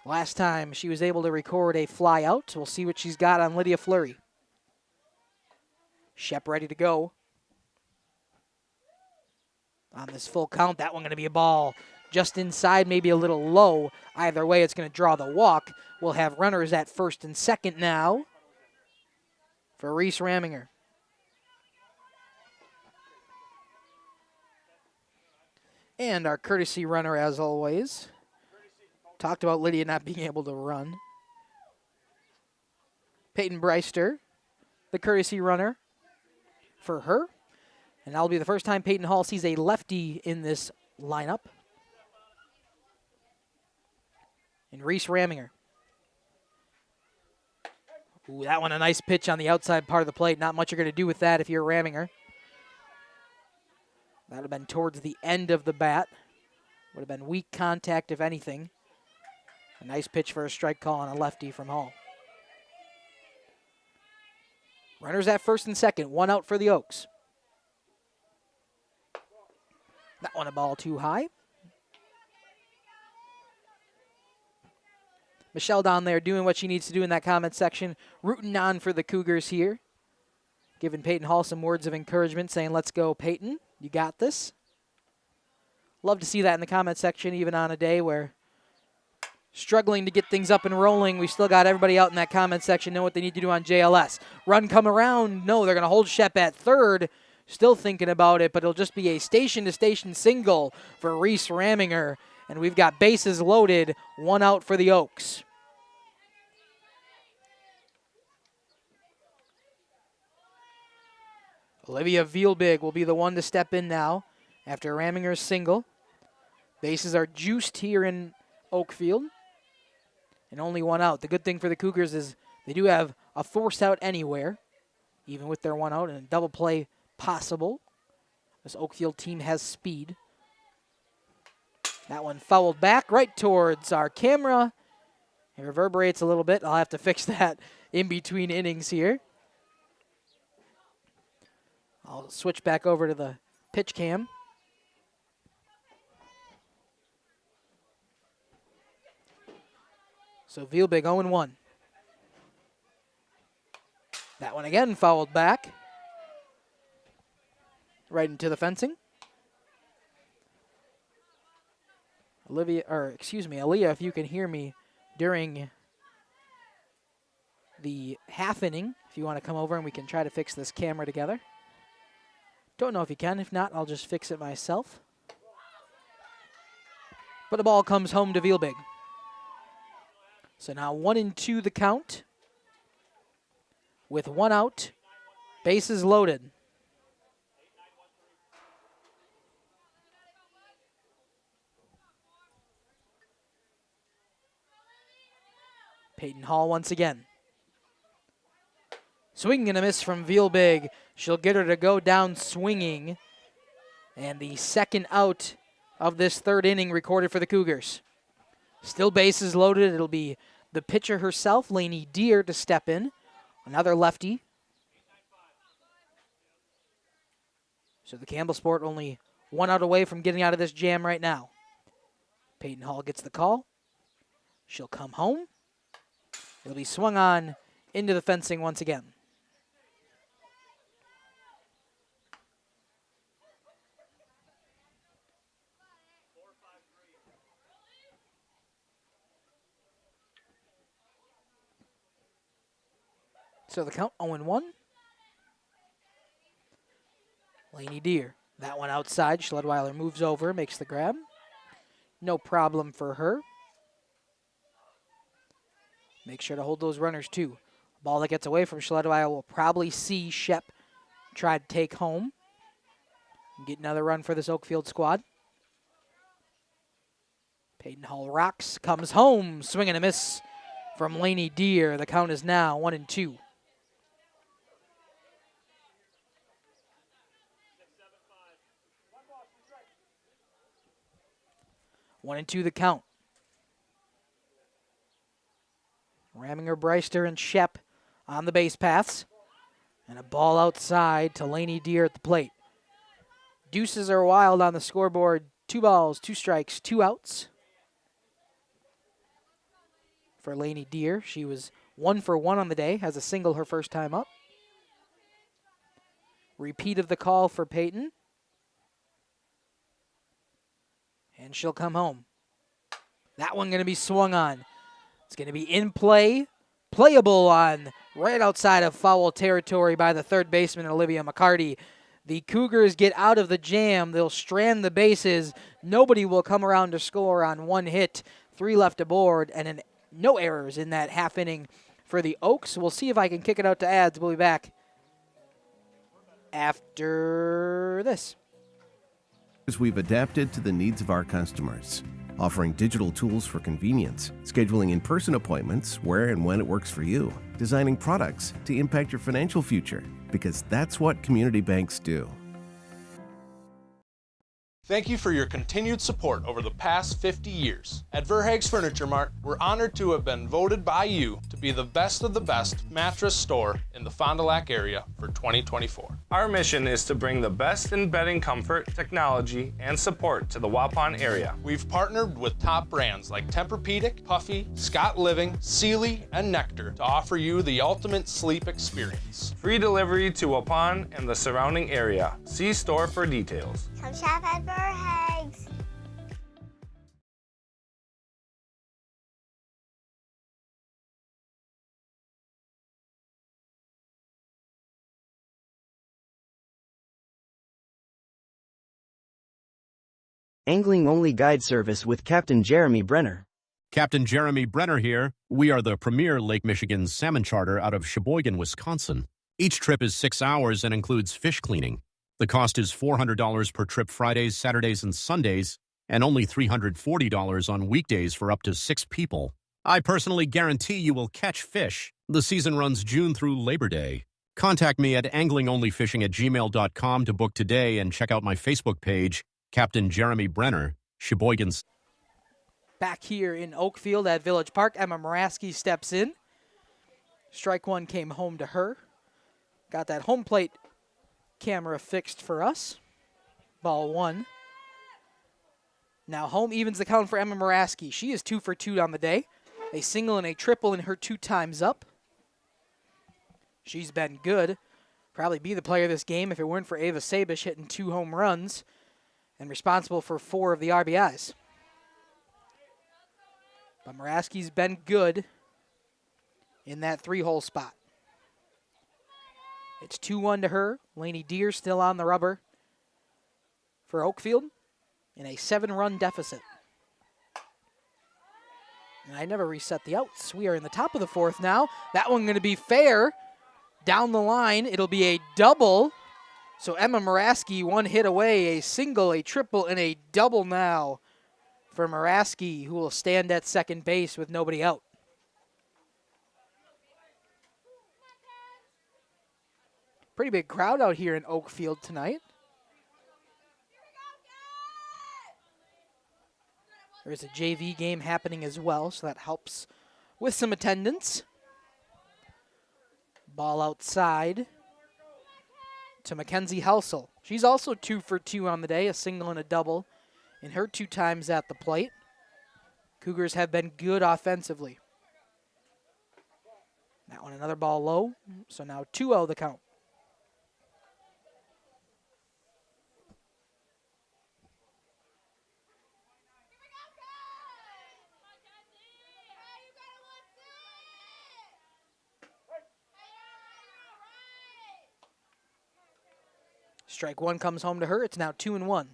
Last time she was able to record a fly out. We'll see what she's got on Lydia Fleury. Shep ready to go. On this full count, that one going to be a ball just inside, maybe a little low. Either way, it's going to draw the walk. We'll have runners at first and second now for Reese Raminger. And our courtesy runner, as always. Talked about Lydia not being able to run. Peyton Breister, the courtesy runner for her. And that'll be the first time Peyton Hall sees a lefty in this lineup. And Reese Raminger. Ooh, that one a nice pitch on the outside part of the plate. Not much you're going to do with that if you're Raminger. That would have been towards the end of the bat. Would have been weak contact, if anything. A nice pitch for a strike call on a lefty from Hall. Runners at first and second. 1 out for the Oaks. That one a ball too high. Michelle down there doing what she needs to do in that comment section. Rooting on for the Cougars here. Giving Peyton Hall some words of encouragement, saying, let's go, Peyton. You got this. Love to see that in the comment section, even on a day where struggling to get things up and rolling. We still got everybody out in that comment section know what they need to do on JLS. Run come around. No, they're going to hold Shep at third. Still thinking about it, but it'll just be a station-to-station single for Reese Raminger. And we've got bases loaded. 1 out for the Oaks. Olivia Vielbig will be the one to step in now after Raminger's single. Bases are juiced here in Oakfield. And only 1 out. The good thing for the Cougars is they do have a force out anywhere, even with their 1 out, and a double play possible. This Oakfield team has speed. That one fouled back right towards our camera. It reverberates a little bit. I'll have to fix that in between innings here. I'll switch back over to the pitch cam. So Vielbig 0-1. That one again fouled back. Right into the fencing. Aaliyah, if you can hear me during the half inning, if you want to come over and we can try to fix this camera together. Don't know if you can. If not, I'll just fix it myself. But the ball comes home to Vielbig. So now 1-2 the count. With 1 out, bases loaded. Peyton Hall once again. Swing and a miss from Vielbig. She'll get her to go down swinging. And the second out of this third inning recorded for the Cougars. Still bases loaded. It'll be the pitcher herself, Lainey Deer, to step in. Another lefty. So the Campbellsport only 1 out away from getting out of this jam right now. Peyton Hall gets the call. She'll come home. It'll be swung on into the fencing once again. So the count 0-1. Lainey Deer. That one outside. Schledweiler moves over, makes the grab. No problem for her. Make sure to hold those runners too. Ball that gets away from Schledweiler will probably see Shep try to take home. Get another run for this Oakfield squad. Peyton Hall rocks, comes home. Swing and a miss from Lainey Deer. The count is now 1-2. 1-2 the count. Raminger, Breister, and Shep on the base paths. And a ball outside to Lainey Deer at the plate. Deuces are wild on the scoreboard. 2 balls, 2 strikes, 2 outs. For Lainey Deer, she was 1 for 1 on the day, has a single her first time up. Repeat of the call for Peyton. And she'll come home. That one going to be swung on. It's going to be in play, playable on right outside of foul territory by the third baseman, Olivia McCarty. The Cougars get out of the jam. They'll strand the bases. Nobody will come around to score on 1 hit. 3 left aboard, and no errors in that half inning for the Oaks. We'll see if I can kick it out to ads. We'll be back after this. We've adapted to the needs of our customers, offering digital tools for convenience, scheduling in-person appointments where and when it works for you, designing products to impact your financial future, because that's what community banks do. Thank you for your continued support over the past 50 years. At Verhaeg's Furniture Mart, we're honored to have been voted by you to be the best of the best mattress store in the Fond du Lac area for 2024. Our mission is to bring the best in bedding comfort, technology, and support to the Waupun area. We've partnered with top brands like Tempur-Pedic, Puffy, Scott Living, Sealy, and Nectar to offer you the ultimate sleep experience. Free delivery to Waupun and the surrounding area. See store for details. Come shop at Verhaeg's. Angling-only guide service with Captain Jeremy Brenner. Captain Jeremy Brenner here. We are the premier Lake Michigan salmon charter out of Sheboygan, Wisconsin. Each trip is 6 hours and includes fish cleaning. The cost is $400 per trip Fridays, Saturdays, and Sundays, and only $340 on weekdays for up to 6 people. I personally guarantee you will catch fish. The season runs June through Labor Day. Contact me at anglingonlyfishing@gmail.com to book today and check out my Facebook page, Captain Jeremy Brenner, Sheboygan's. back here in Oakfield at Village Park. Emma Moraski steps in. Strike one came home to her. Got that home plate camera fixed for us. Ball one. Now home evens the count for Emma Moraski. She is 2 for 2 on the day. A single and a triple in her 2 times up. She's been good. Probably be the player of this game if it weren't for Ava Sabish hitting 2 home runs and responsible for 4 of the RBIs. But Moraski's been good in that 3-hole spot. It's 2-1 to her. Lainey Deer still on the rubber for Oakfield in a 7-run deficit. And I never reset the outs. We are in the top of the 4th now. That one going to be fair. Down the line, it'll be a double. So Emma Moraski 1 hit away, a single, a triple, and a double now for Moraski, who will stand at second base with nobody out. Pretty big crowd out here in Oakfield tonight. There's a JV game happening as well, so that helps with some attendance. Ball outside to Mackenzie Helsel. She's also 2 for 2 on the day, a single and a double in her 2 times at the plate. Cougars have been good offensively. That one another ball low, so now 2-0 the count. Strike one comes home to her. It's now 2-1.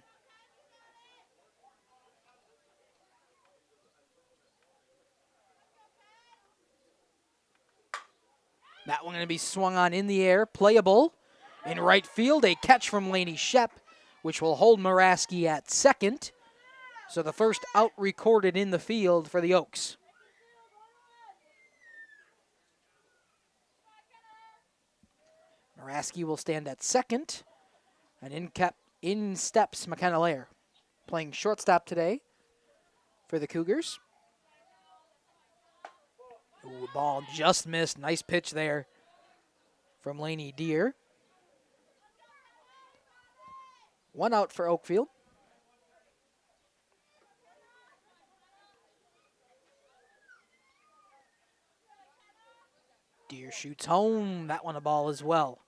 That one going to be swung on in the air. Playable in right field. A catch from Lainey Shep, which will hold Moraski at second. So the first out recorded in the field for the Oaks. Moraski will stand at second. And in steps McKenna Lair, playing shortstop today for the Cougars. Ooh, ball just missed. Nice pitch there from Lainey Deer. 1 out for Oakfield. Deer shoots home. That one a ball as well.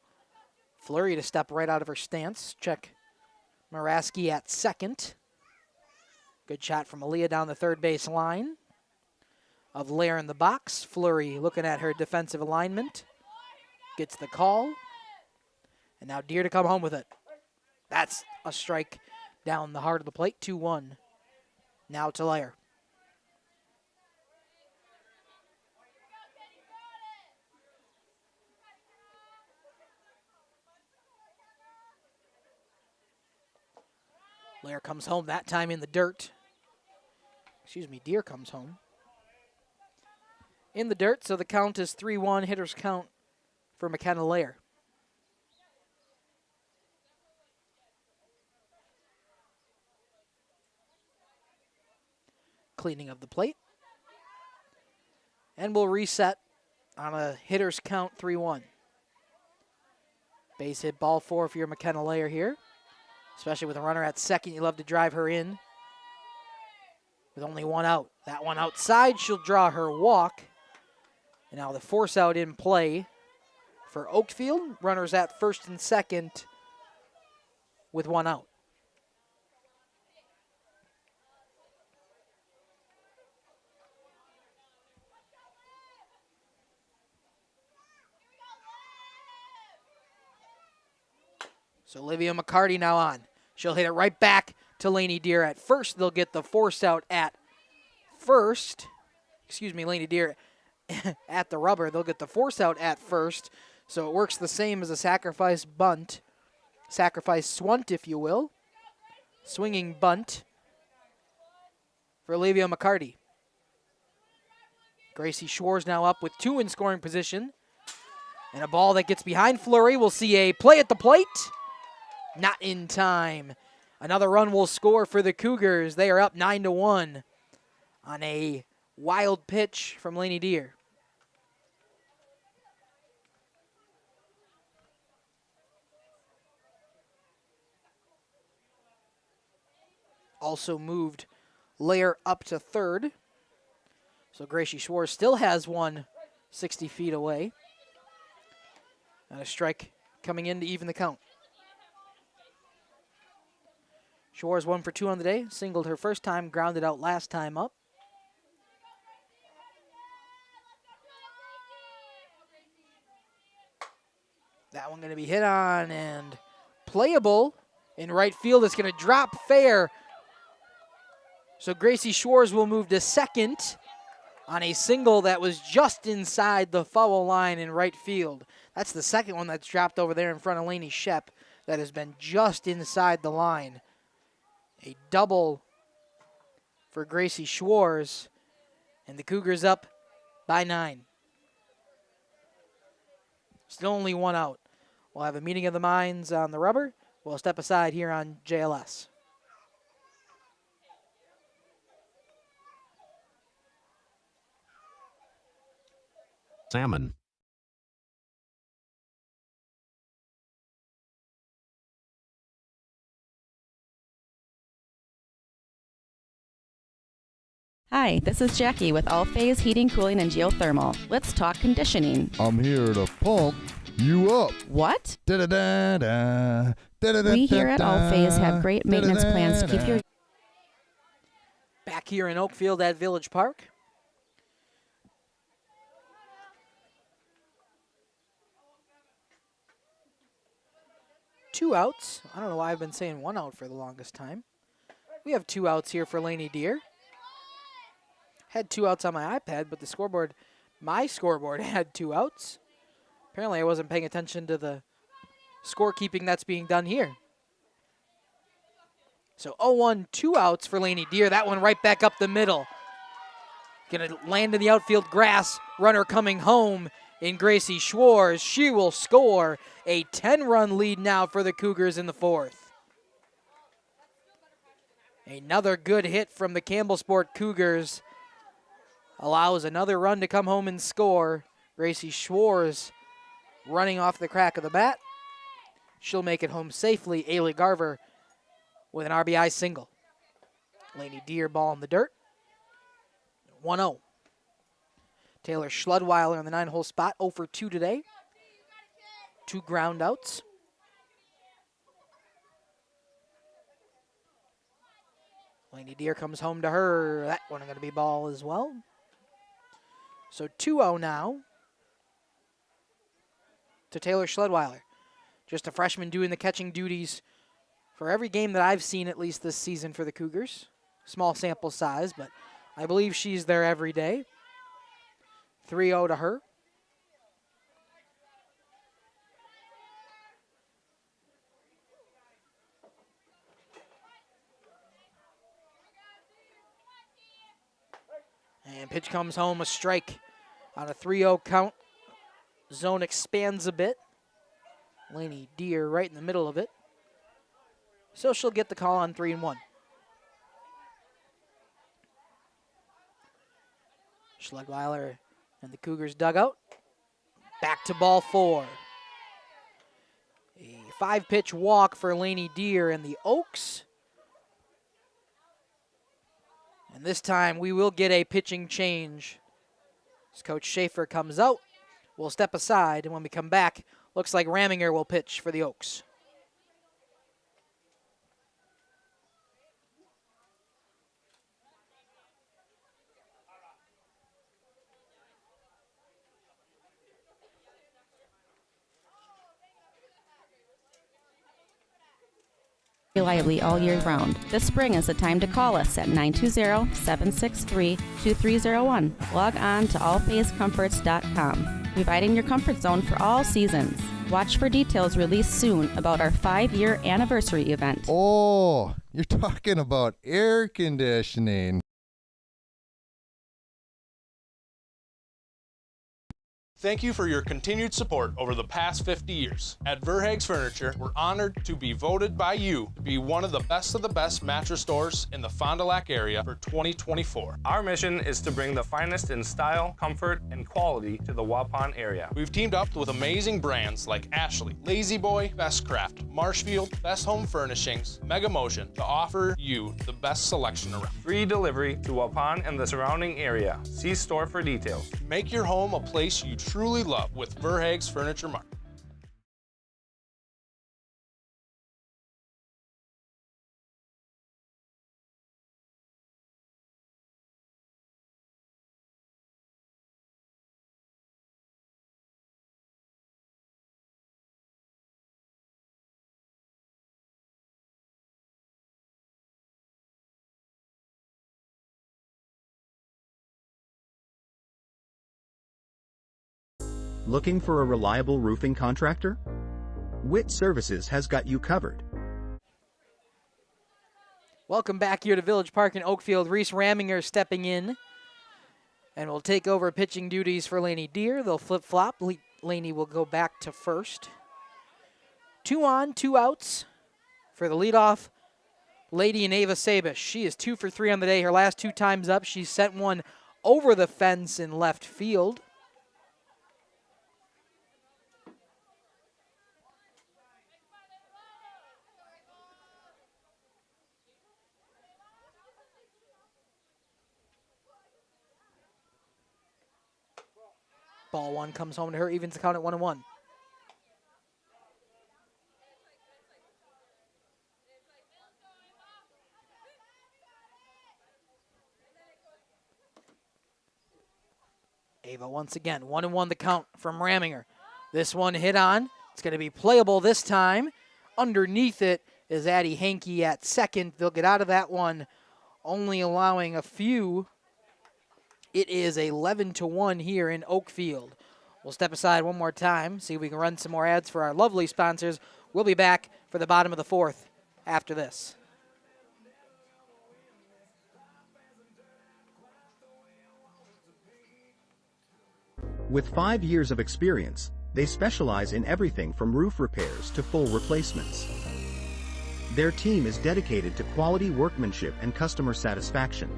Flurry to step right out of her stance. Check Moraski at second. Good shot from Aaliyah down the third base line. Of Lair in the box. Flurry looking at her defensive alignment. Gets the call. And now Deer to come home with it. That's a strike down the heart of the plate. 2-1. Now to Lair. Lair comes home, that time in the dirt. Excuse me, Deer comes home. In the dirt, so the count is 3-1, hitter's count for McKenna Lair. Cleaning of the plate. And we'll reset on a hitter's count 3-1. Base hit ball 4 for your McKenna Lair here. Especially with a runner at second, you love to drive her in. With only 1 out. That one outside, she'll draw her walk. And now the force out in play for Oakfield. Runners at first and second with 1 out. So Olivia McCarty now on. She'll hit it right back to Lainey Deer at first. They'll get the force out at first. Excuse me, Lainey Deer at the rubber. They'll get the force out at first. So it works the same as a sacrifice bunt. Sacrifice swunt, if you will. Swinging bunt for Olivia McCarty. Gracie Schwartz now up with 2 in scoring position. And a ball that gets behind Fleury. We'll see a play at the plate. Not in time. Another run will score for the Cougars. They are up 9-1 on a wild pitch from Laney Deer. Also moved Lair up to third. So Gracie Schwartz still has one 60 feet away. And a strike coming in to even the count. Schwartz 1 for 2 on the day. Singled her first time, grounded out last time up. That one going to be hit on and playable in right field. It's going to drop fair. So Gracie Schwartz will move to second on a single that was just inside the foul line in right field. That's the second one that's dropped over there in front of Lainey Shep that has been just inside the line. A double for Gracie Schwartz, and the Cougars up by 9. Still only one out. We'll have a meeting of the minds on the rubber. We'll step aside here on JLS. Salmon. Hi, this is Jackie with All Phase Heating, Cooling, and Geothermal. Let's talk conditioning. I'm here to pump you up. What? Da-da-da-da. We here at All Phase have great maintenance plans to keep your... Back here in Oakfield at Village Park. Two outs. I don't know why I've been saying one out for the longest time. We have 2 outs here for Laney Deer. Had 2 outs on my iPad, but the scoreboard, my scoreboard, had 2 outs. Apparently I wasn't paying attention to the scorekeeping that's being done here. So 0-1, 2 outs for Laney Deer. That one right back up the middle. Gonna land in the outfield grass. Runner coming home in Gracie Schwartz. She will score. A 10-run lead now for the Cougars in the 4th. Another good hit from the Campbellsport Cougars allows another run to come home and score. Gracie Schwartz running off the crack of the bat. She'll make it home safely. Aylee Garver with an RBI single. Laney Deer ball in the dirt. 1-0. Taylor Schludweiler in the 9-hole spot, 0 for 2 today. 2 ground outs. Laney Deer comes home to her. That one going to be ball as well. So 2-0 now to Taylor Schludweiler. Just a freshman doing the catching duties for every game that I've seen at least this season for the Cougars. Small sample size, but I believe she's there every day. 3-0 to her. And pitch comes home, a strike on a 3-0 count. Zone expands a bit. Laney Deer right in the middle of it. So she'll get the call on 3-1. Schludweiler and the Cougars dugout. Back to ball 4. A 5-pitch walk for Laney Deer and the Oaks. And this time we will get a pitching change. As Coach Schaefer comes out, we'll step aside, and when we come back, looks like Raminger will pitch for the Oaks. reliably all year round. This spring is the time to call us at 920-763-2301. Log on to allphasecomforts.com, providing your comfort zone for all seasons. Watch for details released soon about our 5-year anniversary event. Oh, you're talking about air conditioning. Thank you for your continued support over the past 50 years. At Verhaeg's Furniture, we're honored to be voted by you to be one of the best mattress stores in the Fond du Lac area for 2024. Our mission is to bring the finest in style, comfort, and quality to the Waupun area. We've teamed up with amazing brands like Ashley, Lazy Boy, Bestcraft, Marshfield, Best Home Furnishings, Mega Motion to offer you the best selection around. Free delivery to Waupun and the surrounding area. See store for details. Make your home a place you truly love with Verhaeg's Furniture Mart. Looking for a reliable roofing contractor? Witt Services has got you covered. Welcome back here to Village Park in Oakfield. Reese Raminger stepping in and will take over pitching duties for Laney Deer. They'll flip-flop. Laney will go back to first. 2 on, 2 outs for the leadoff lady in Ava Sabish. She is 2 for 3 on the day. Her last 2 times up, she sent one over the fence in left field. Ball 1 comes home to her, evens the count at 1-1. Ava once again, 1-1 the count from Raminger. This one hit on. It's going to be playable this time. Underneath it is Addie Hankey at second. They'll get out of that one, only allowing a few. It is 11-1 here in Oakfield. We'll step aside one more time, see if we can run some more ads for our lovely sponsors. We'll be back for the bottom of the 4th after this. With 5 years of experience, they specialize in everything from roof repairs to full replacements. Their team is dedicated to quality workmanship and customer satisfaction.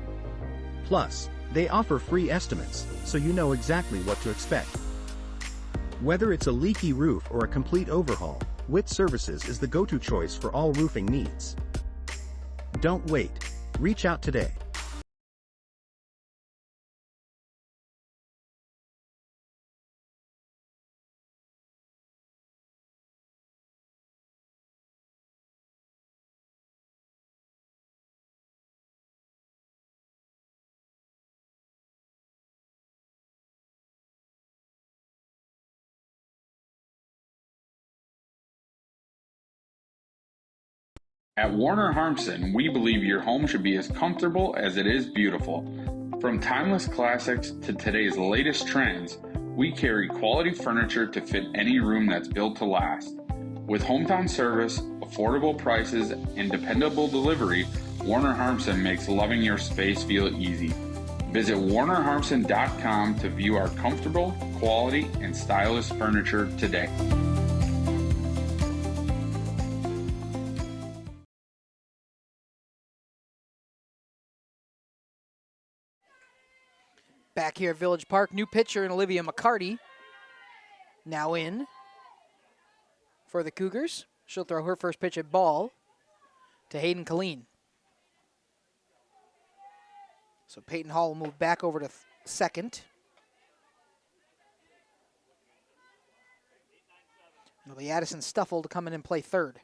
Plus, they offer free estimates, so you know exactly what to expect. Whether it's a leaky roof or a complete overhaul, Witt Services is the go-to choice for all roofing needs. Don't wait. Reach out today. At Warner Harmson, we believe your home should be as comfortable as it is beautiful. From timeless classics to today's latest trends, we carry quality furniture to fit any room that's built to last. With hometown service, affordable prices, and dependable delivery, Warner Harmson makes loving your space feel easy. Visit warnerharmson.com to view our comfortable, quality, and stylish furniture today. Back here at Village Park, new pitcher in Olivia McCarty. Now in for the Cougars. She'll throw her first pitch at ball to Hayden Colleen. So Peyton Hall will move back over to second. It'll be Addison Stuffle to come in and play third.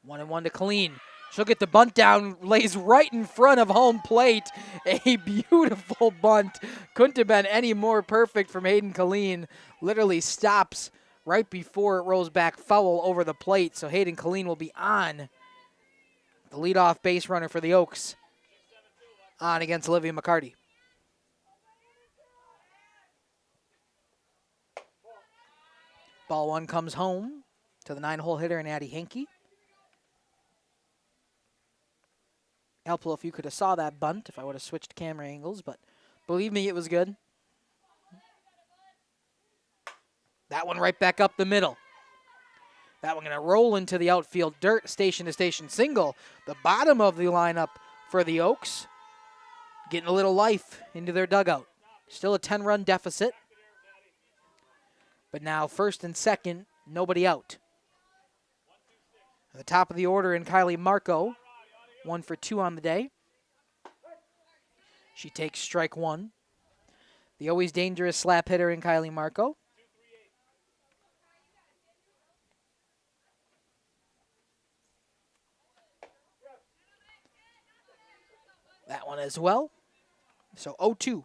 1-1 to Colleen. She'll get the bunt down, lays right in front of home plate. A beautiful bunt. Couldn't have been any more perfect from Hayden Colleen. Literally stops right before it rolls back foul over the plate. So Hayden Colleen will be on. The leadoff base runner for the Oaks. On against Olivia McCarty. Ball 1 comes home to the 9-hole hitter and Addie Hankey. Helpful if you could have saw that bunt if I would have switched camera angles, but Believe me, it was good. That one right back up the middle. That one going to roll into the outfield dirt, station-to-station single. The bottom of the lineup for the Oaks, getting a little life into their dugout. Still a 10-run deficit. But now first and second, nobody out. At the top of the order in Kylie Marco, 1 for 2 on the day. She takes strike one. The always dangerous slap hitter in Kylie Marco. That one as well. So 0-2.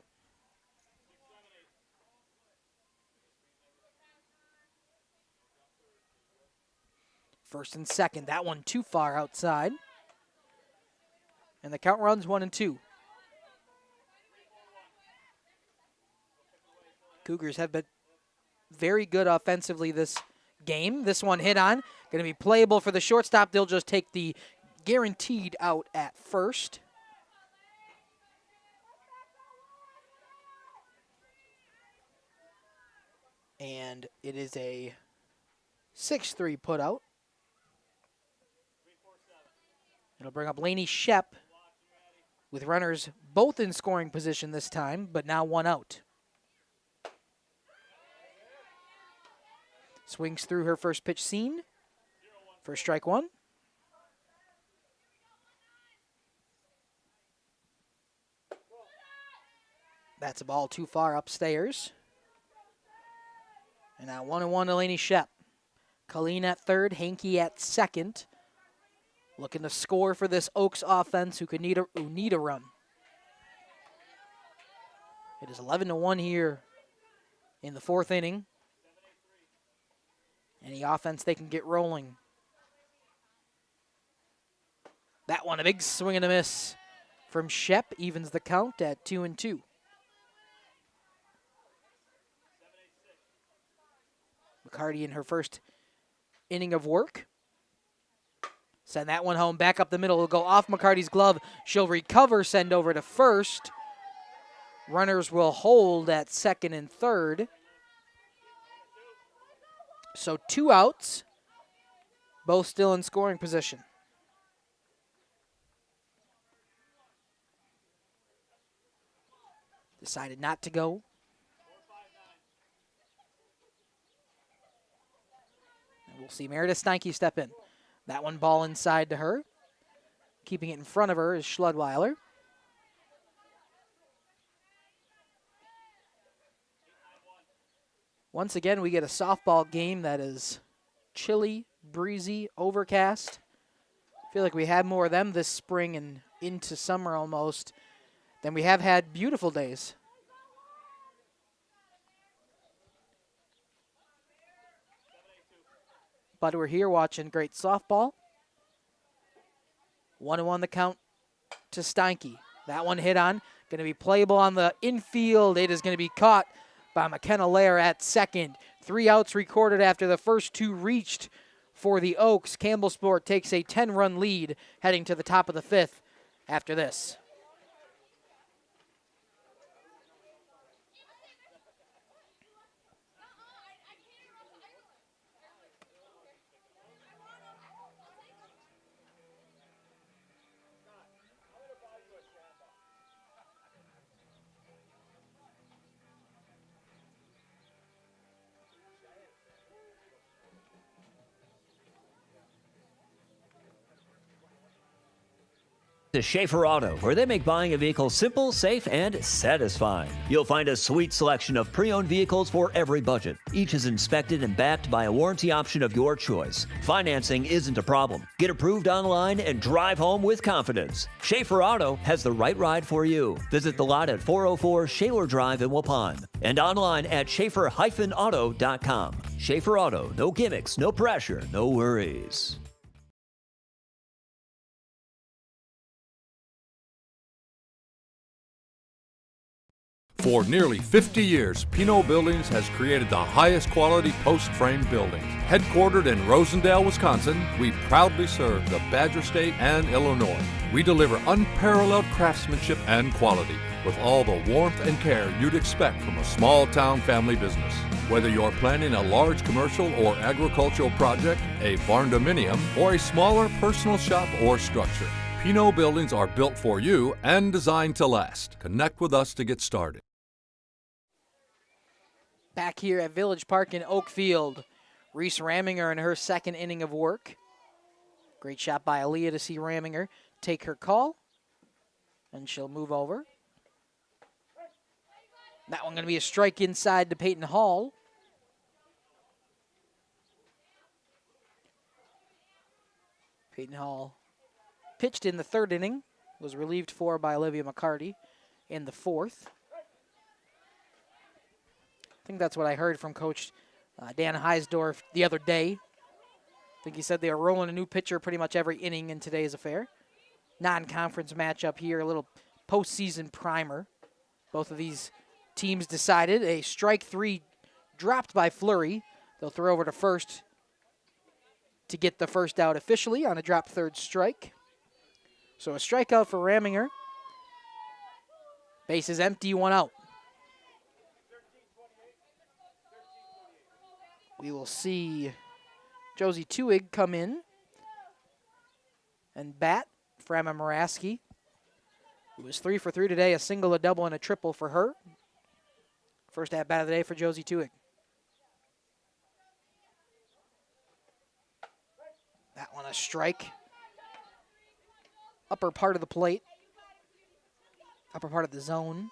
First and second. That one too far outside. And the count runs 1-2. Cougars have been very good offensively this game. This one hit on. Going to be playable for the shortstop. They'll just take the guaranteed out at first. And it is a 6-3 put out. It'll bring up Lainey Shep with runners both in scoring position this time, but now one out. Swings through her first pitch scene for strike one. That's a ball too far upstairs. And now 1-1 to Lainey Shep. Colleen at third, Hankey at second. Looking to score for this Oaks offense who need a run. It is 11-1 here in the fourth inning. Any offense they can get rolling. That one, a big swing and a miss from Shep, evens the count at 2-2. McCarty in her first inning of work. Send that one home, back up the middle. It'll go off McCarty's glove. She'll recover, send over to first. Runners will hold at second and third. So 2 outs, both still in scoring position. Decided not to go. And we'll see Meredith Steinke step in. That one ball inside to her. Keeping it in front of her is Schludweiler. Once again, we get a softball game that is chilly, breezy, overcast. I feel like we had more of them this spring and into summer almost than we have had beautiful days. But we're here watching great softball. 1-1 the count to Steinke. That one hit on. Going to be playable on the infield. It is going to be caught by McKenna Lair at second. 3 outs recorded after the first 2 reached for the Oaks. Campbellsport takes a 10-run lead heading to the top of the 5th after this. To Schaefer Auto, where they make buying a vehicle simple, safe, and satisfying. You'll find a sweet selection of pre-owned vehicles for every budget. Each is inspected and backed by a warranty option of your choice. Financing isn't a problem. Get approved online and drive home with confidence. Schaefer Auto has the right ride for you. Visit the lot at 404 Shaler Drive in Waupun and online at schaefer-auto.com. Schaefer Auto, no gimmicks, no pressure, no worries. For nearly 50 years, Pinot Buildings has created the highest quality post-frame buildings. Headquartered in Rosendale, Wisconsin, we proudly serve the Badger State and Illinois. We deliver unparalleled craftsmanship and quality with all the warmth and care you'd expect from a small-town family business. Whether you're planning a large commercial or agricultural project, a barn-dominium, or a smaller personal shop or structure, Pinot Buildings are built for you and designed to last. Connect with us to get started. Back here at Village Park in Oakfield, Reese Raminger in her second inning of work. Great shot by Aaliyah to see Raminger take her call, and she'll move over. That one going to be a strike inside to Peyton Hall. Peyton Hall pitched in the third inning, was relieved for by Olivia McCarty in the fourth. I think that's what I heard from Coach Dan Heisdorf the other day. I think he said they were rolling a new pitcher pretty much every inning in today's affair. Non-conference matchup here, a little postseason primer. Both of these teams decided. A strike three dropped by Fleury. They'll throw over to first to get the first out officially on a drop third strike. So a strikeout for Raminger. Base is empty, one out. We will see Josie Tuig come in and bat for Emma Moraski, who was 3 for 3 today, a single, a double, and a triple for her. First at bat of the day for Josie Tuig. That one a strike. Upper part of the plate. Upper part of the zone.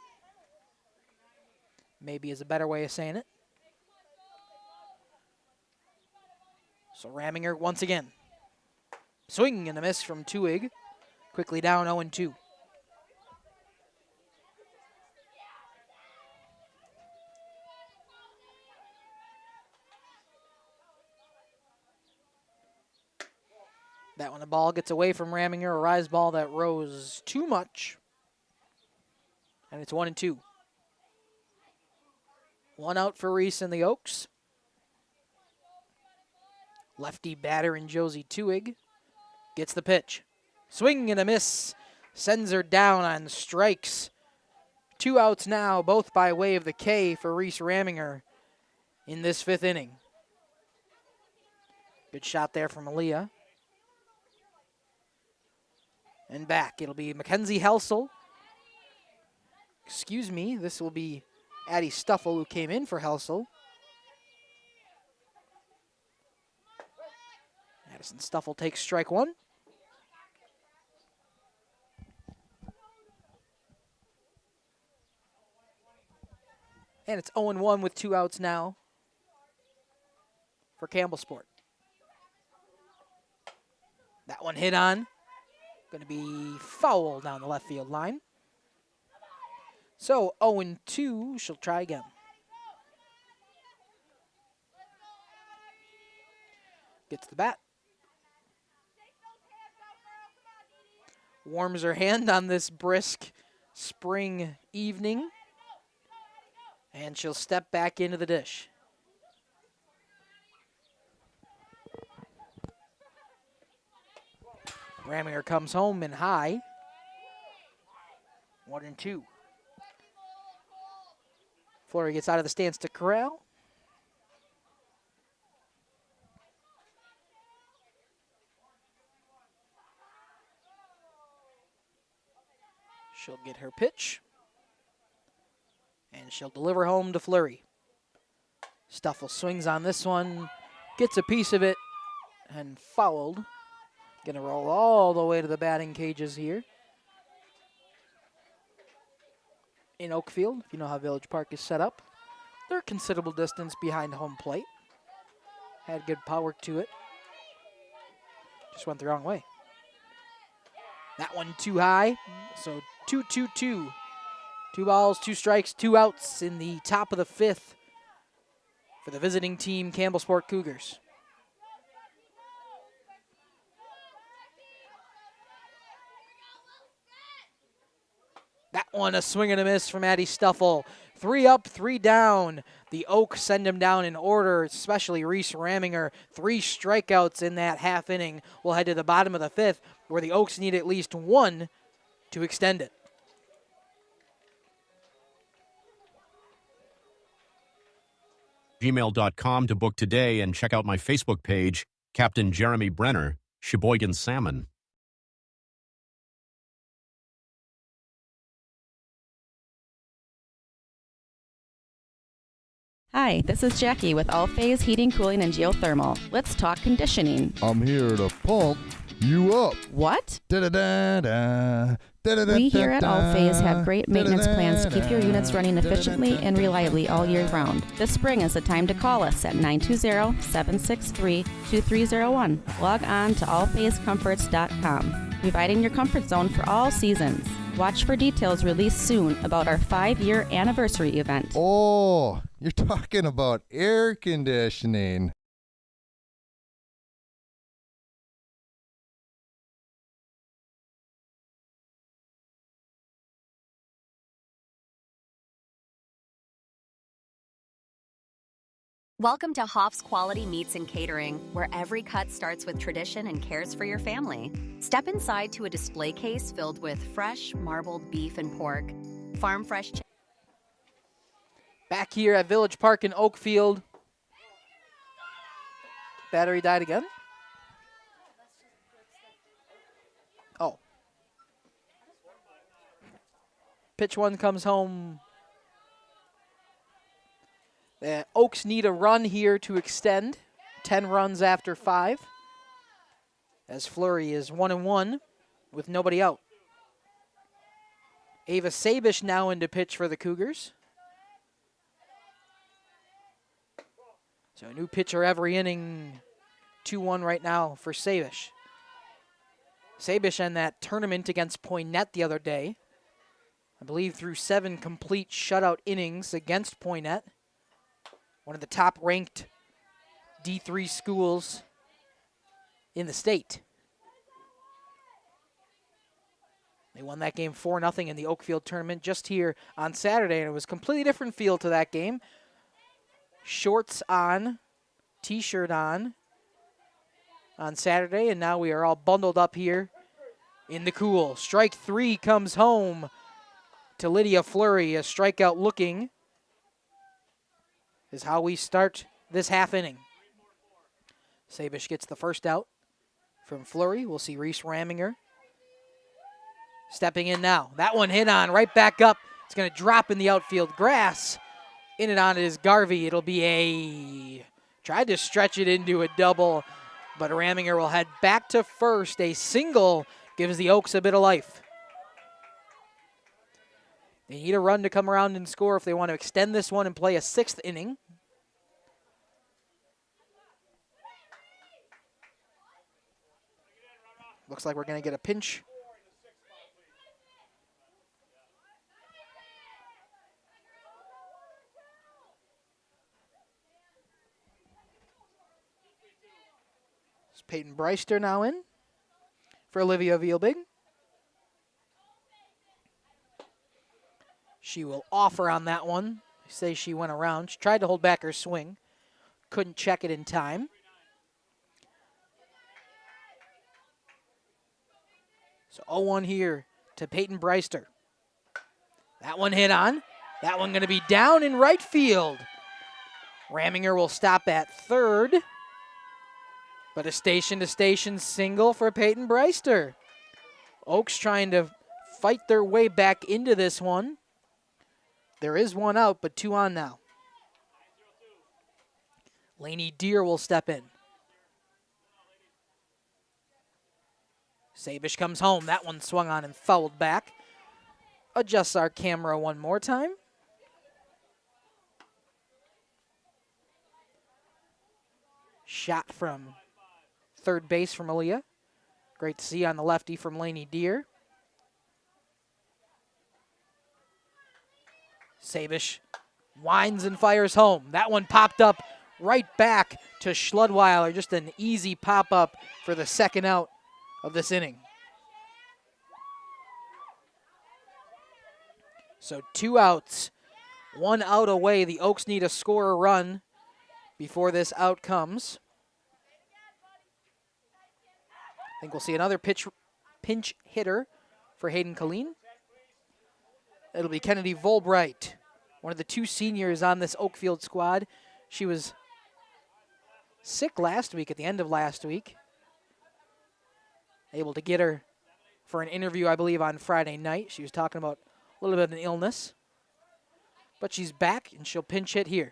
Maybe is a better way of saying it. So Raminger once again. Swing and a miss from Tuig. Quickly down 0-2. That one, the ball gets away from Raminger, a rise ball that rose too much. And it's 1-2. One out for Reese and the Oaks. Lefty batter in Josie Tuig gets the pitch. Swing and a miss. Sends her down on strikes. 2 outs now, both by way of the K for Reese Raminger in this fifth inning. Good shot there from Aaliyah. And back, it'll be Mackenzie Helsel. Excuse me, this will be Addie Stuffle who came in for Helsel. Addison Stuffle takes strike one. And it's 0-1 with 2 outs now for Campbellsport. That one hit on. Going to be foul down the left field line. So 0-2, she'll try again. Gets the bat. Warms her hand on this brisk spring evening. And she'll step back into the dish. Raminger comes home in high. 1-2. Fleury gets out of the stance to corral. She'll get her pitch. And she'll deliver home to Fleury. Stuffle swings on this one, gets a piece of it, and fouled. Gonna roll all the way to the batting cages here in Oakfield. If you know how Village Park is set up, they're a considerable distance behind home plate. Had good power to it. Just went the wrong way. That one too high, so 2-2-2. 2 balls, 2 strikes, 2 outs in the top of the fifth for the visiting team, Campbellsport Cougars. That one, a swing and a miss from Addie Stuffle. 3 up, 3 down. The Oaks send him down in order, especially Reese Raminger. 3 strikeouts in that half inning. We'll head to the bottom of the 5th, where the Oaks need at least 1 to extend it. gmail.com to book today and check out my Facebook page, Captain Jeremy Brenner, Sheboygan Salmon. Hi, this is Jackie with All Phase Heating, Cooling, and Geothermal. Let's talk conditioning. I'm here to pump you up. What? Da-da-da-da. We here at All Phase have great maintenance plans to keep your units running efficiently and reliably all year round. This spring is the time to call us at 920-763-2301. Log on to allphasecomforts.com, providing your comfort zone for all seasons. Watch for details released soon about our 5-year anniversary event. Oh, you're talking about air conditioning. Welcome to Hoff's Quality Meats and Catering, where every cut starts with tradition and cares for your family. Step inside to a display case filled with fresh, marbled beef and pork, farm fresh chicken. Back here at Village Park in Oakfield. Battery died again? Oh. Pitch 1 comes home. The Oaks need a run here to extend. 10 runs after 5. As Fleury is 1-1 with nobody out. Ava Sabish now into pitch for the Cougars. So a new pitcher every inning. 2-1 right now for Sabish. Sabish in that tournament against Poynette the other day. I believe through 7 complete shutout innings against Poynette. One of the top-ranked D3 schools in the state. They won that game 4-0 in the Oakfield tournament just here on Saturday, and it was a completely different feel to that game. Shorts on, T-shirt on Saturday, and now we are all bundled up here in the cool. Strike 3 comes home to Lydia Fleury. A strikeout looking is how we start this half inning. Sabish gets the first out from Fleury. We'll see Reese Raminger stepping in now. That one hit on right back up. It's going to drop in the outfield grass. In and on it is Garvey. It'll be a... Tried to stretch it into a double, but Raminger will head back to first. A single gives the Oaks a bit of life. They need a run to come around and score if they want to extend this one and play a 6th inning. Looks like we're going to get a pinch. It's Peyton Breister now in for Olivia Vielbig. She will offer on that one. They say she went around. She tried to hold back her swing. Couldn't check it in time. So 0-1 here to Peyton Breister. That one hit on. That one going to be down in right field. Raminger will stop at third. But a station-to-station single for Peyton Breister. Oaks trying to fight their way back into this one. There is 1 out, but 2 on now. Lainey Deer will step in. Sabish comes home. That one swung on and fouled back. Adjusts our camera one more time. Shot from third base from Aaliyah. Great to see on the lefty from Lainey Deer. Sabish winds and fires home. That one popped up right back to Schludweiler. Just an easy pop-up for the second out of this inning. So 2 outs 1 out away. The Oaks need a score run before this out comes. I think we'll see another pinch hitter for Hayden Killeen. It'll be Kennedy Volbright, one of the 2 seniors on this Oakfield squad. She was sick last week, at the end of last week. Able to get her for an interview, I believe, on Friday night. She was talking about a little bit of an illness. But she's back, and she'll pinch hit here.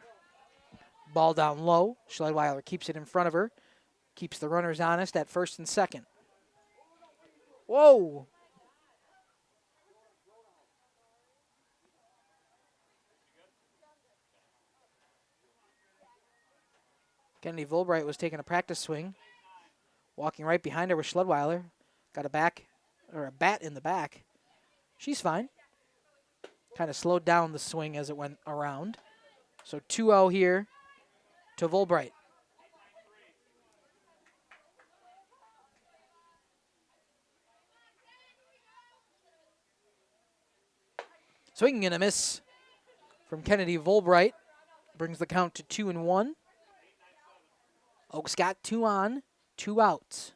Ball down low. Schleidweiler keeps it in front of her. Keeps the runners honest at first and second. Whoa! Kennedy Volbright was taking a practice swing. Walking right behind her was Schleidweiler. Got a bat in the back. She's fine. Kind of slowed down the swing as it went around. So 2-0 here to Volbright. Swinging and a miss from Kennedy Volbright. Brings the count to 2-1. Oaks got 2 on, 2 outs.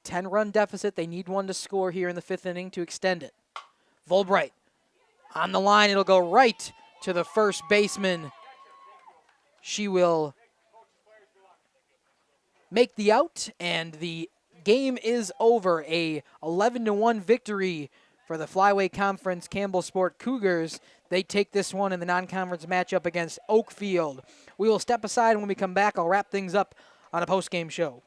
10-run deficit. They need 1 to score here in the 5th inning to extend it. Volbright on the line. It'll go right to the first baseman. She will make the out, and the game is over. A 11-1 victory for the Flyweight Conference Campbellsport Cougars. They take this one in the non-conference matchup against Oakfield. We will step aside, and when we come back, I'll wrap things up on a post-game show.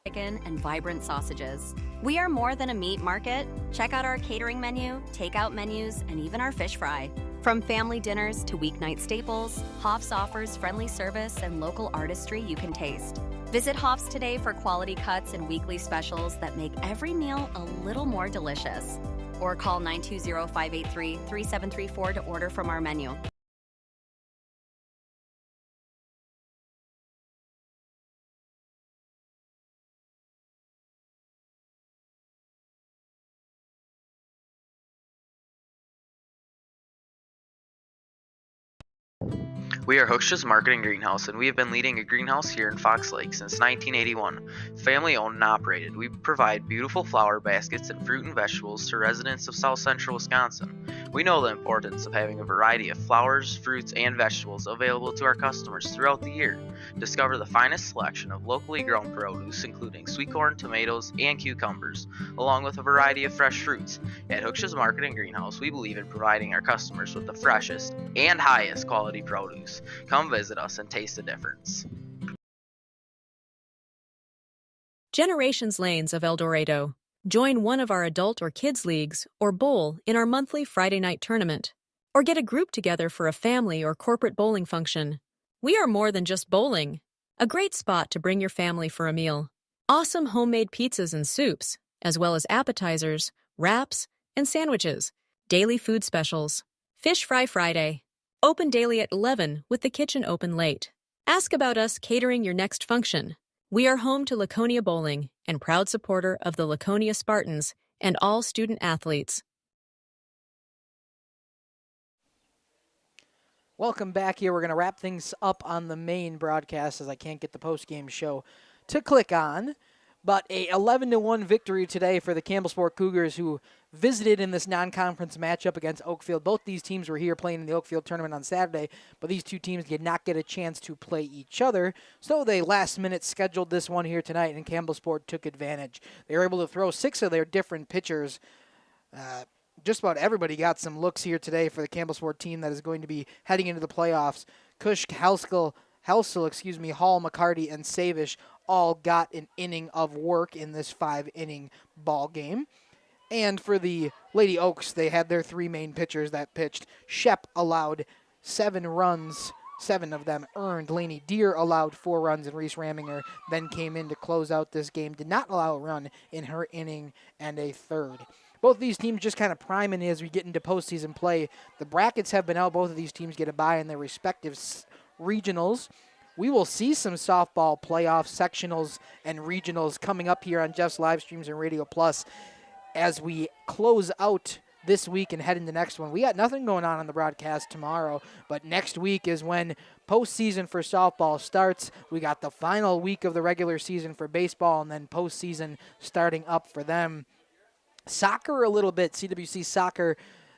Chicken and vibrant sausages. We are more than a meat market. Check out our catering menu, takeout menus, and even our fish fry. From family dinners to weeknight staples, Hoff's offers friendly service and local artistry you can taste. Visit Hoff's today for quality cuts and weekly specials that make every meal a little more delicious. Or call 920-583-3734 to order from our menu. We are Hooksha's Marketing Greenhouse, and we have been leading a greenhouse here in Fox Lake since 1981. Family owned and operated, we provide beautiful flower baskets and fruit and vegetables to residents of South Central Wisconsin. We know the importance of having a variety of flowers, fruits, and vegetables available to our customers throughout the year. Discover the finest selection of locally grown produce, including sweet corn, tomatoes, and cucumbers, along with a variety of fresh fruits. At Hooksha's Marketing Greenhouse, we believe in providing our customers with the freshest and highest quality produce. Come visit us and taste the difference. Generations Lanes of El Dorado. Join one of our adult or kids leagues or bowl in our monthly Friday night tournament. Or get a group together for a family or corporate bowling function. We are more than just bowling. A great spot to bring your family for a meal. Awesome homemade pizzas and soups, as well as appetizers, wraps, and sandwiches. Daily food specials. Fish Fry Friday. Open daily at 11 with the kitchen open late. Ask about us catering your next function. We are home to Laconia Bowling and proud supporter of the Laconia Spartans and all student athletes. Welcome back here. We're going to wrap things up on the main broadcast as I can't get the post-game show to click on. But a 11-1 victory today for the Campbellsport Cougars, who visited in this non-conference matchup against Oakfield. Both these teams were here playing in the Oakfield tournament on Saturday, but these two teams did not get a chance to play each other. So they last-minute scheduled this one here tonight, and Campbellsport took advantage. They were able to throw 6 of their different pitchers. Just about everybody got some looks here today for the Campbellsport team that is going to be heading into the playoffs. Kush, Helsel, Hall, McCarty, and Savish all got an inning of work in this 5-inning ball game. And for the Lady Oaks, they had their 3 main pitchers that pitched. Shep allowed 7 runs, 7 of them earned. Laney Deer allowed 4 runs, and Reese Raminger then came in to close out this game. Did not allow a run in her inning and a third. Both of these teams just kind of priming as we get into postseason play. The brackets have been out. Both of these teams get a bye in their respective regionals. We will see some softball playoff sectionals and regionals coming up here on Jeff's live streams and Radio Plus as we close out this week and head into next one. We got nothing going on the broadcast tomorrow, but next week is when postseason for softball starts. We got the final week of the regular season for baseball, and then postseason starting up for them. Soccer a little bit, CWC soccer.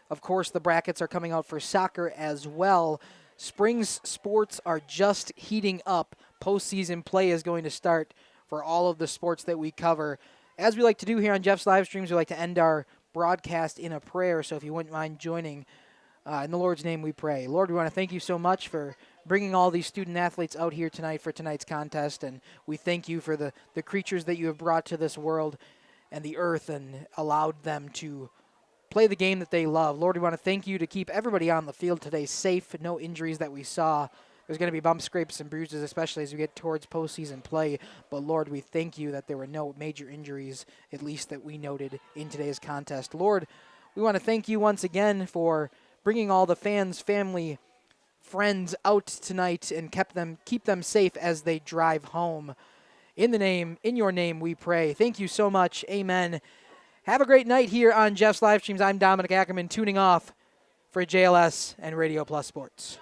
Of course, the brackets are coming out for soccer as well. Spring's sports are just heating up. Postseason play is going to start for all of the sports that we cover. As we like to do here on Jeff's live streams, we like to end our broadcast in a prayer. So if you wouldn't mind joining, in the Lord's name we pray. Lord, we want to thank you so much for bringing all these student athletes out here tonight for tonight's contest. And we thank you for the creatures that you have brought to this world and the earth and allowed them to play the game that they love. Lord, we want to thank you to keep everybody on the field today safe, no injuries that we saw. There's going to be bumps, scrapes, and bruises, especially as we get towards postseason play. But, Lord, we thank you that there were no major injuries, at least that we noted in today's contest. Lord, we want to thank you once again for bringing all the fans, family, friends out tonight and keep them safe as they drive home. In your name we pray. Thank you so much. Amen. Have a great night here on Jeff's live streams. I'm Dominic Ackerman tuning off for JLS and Radio Plus Sports.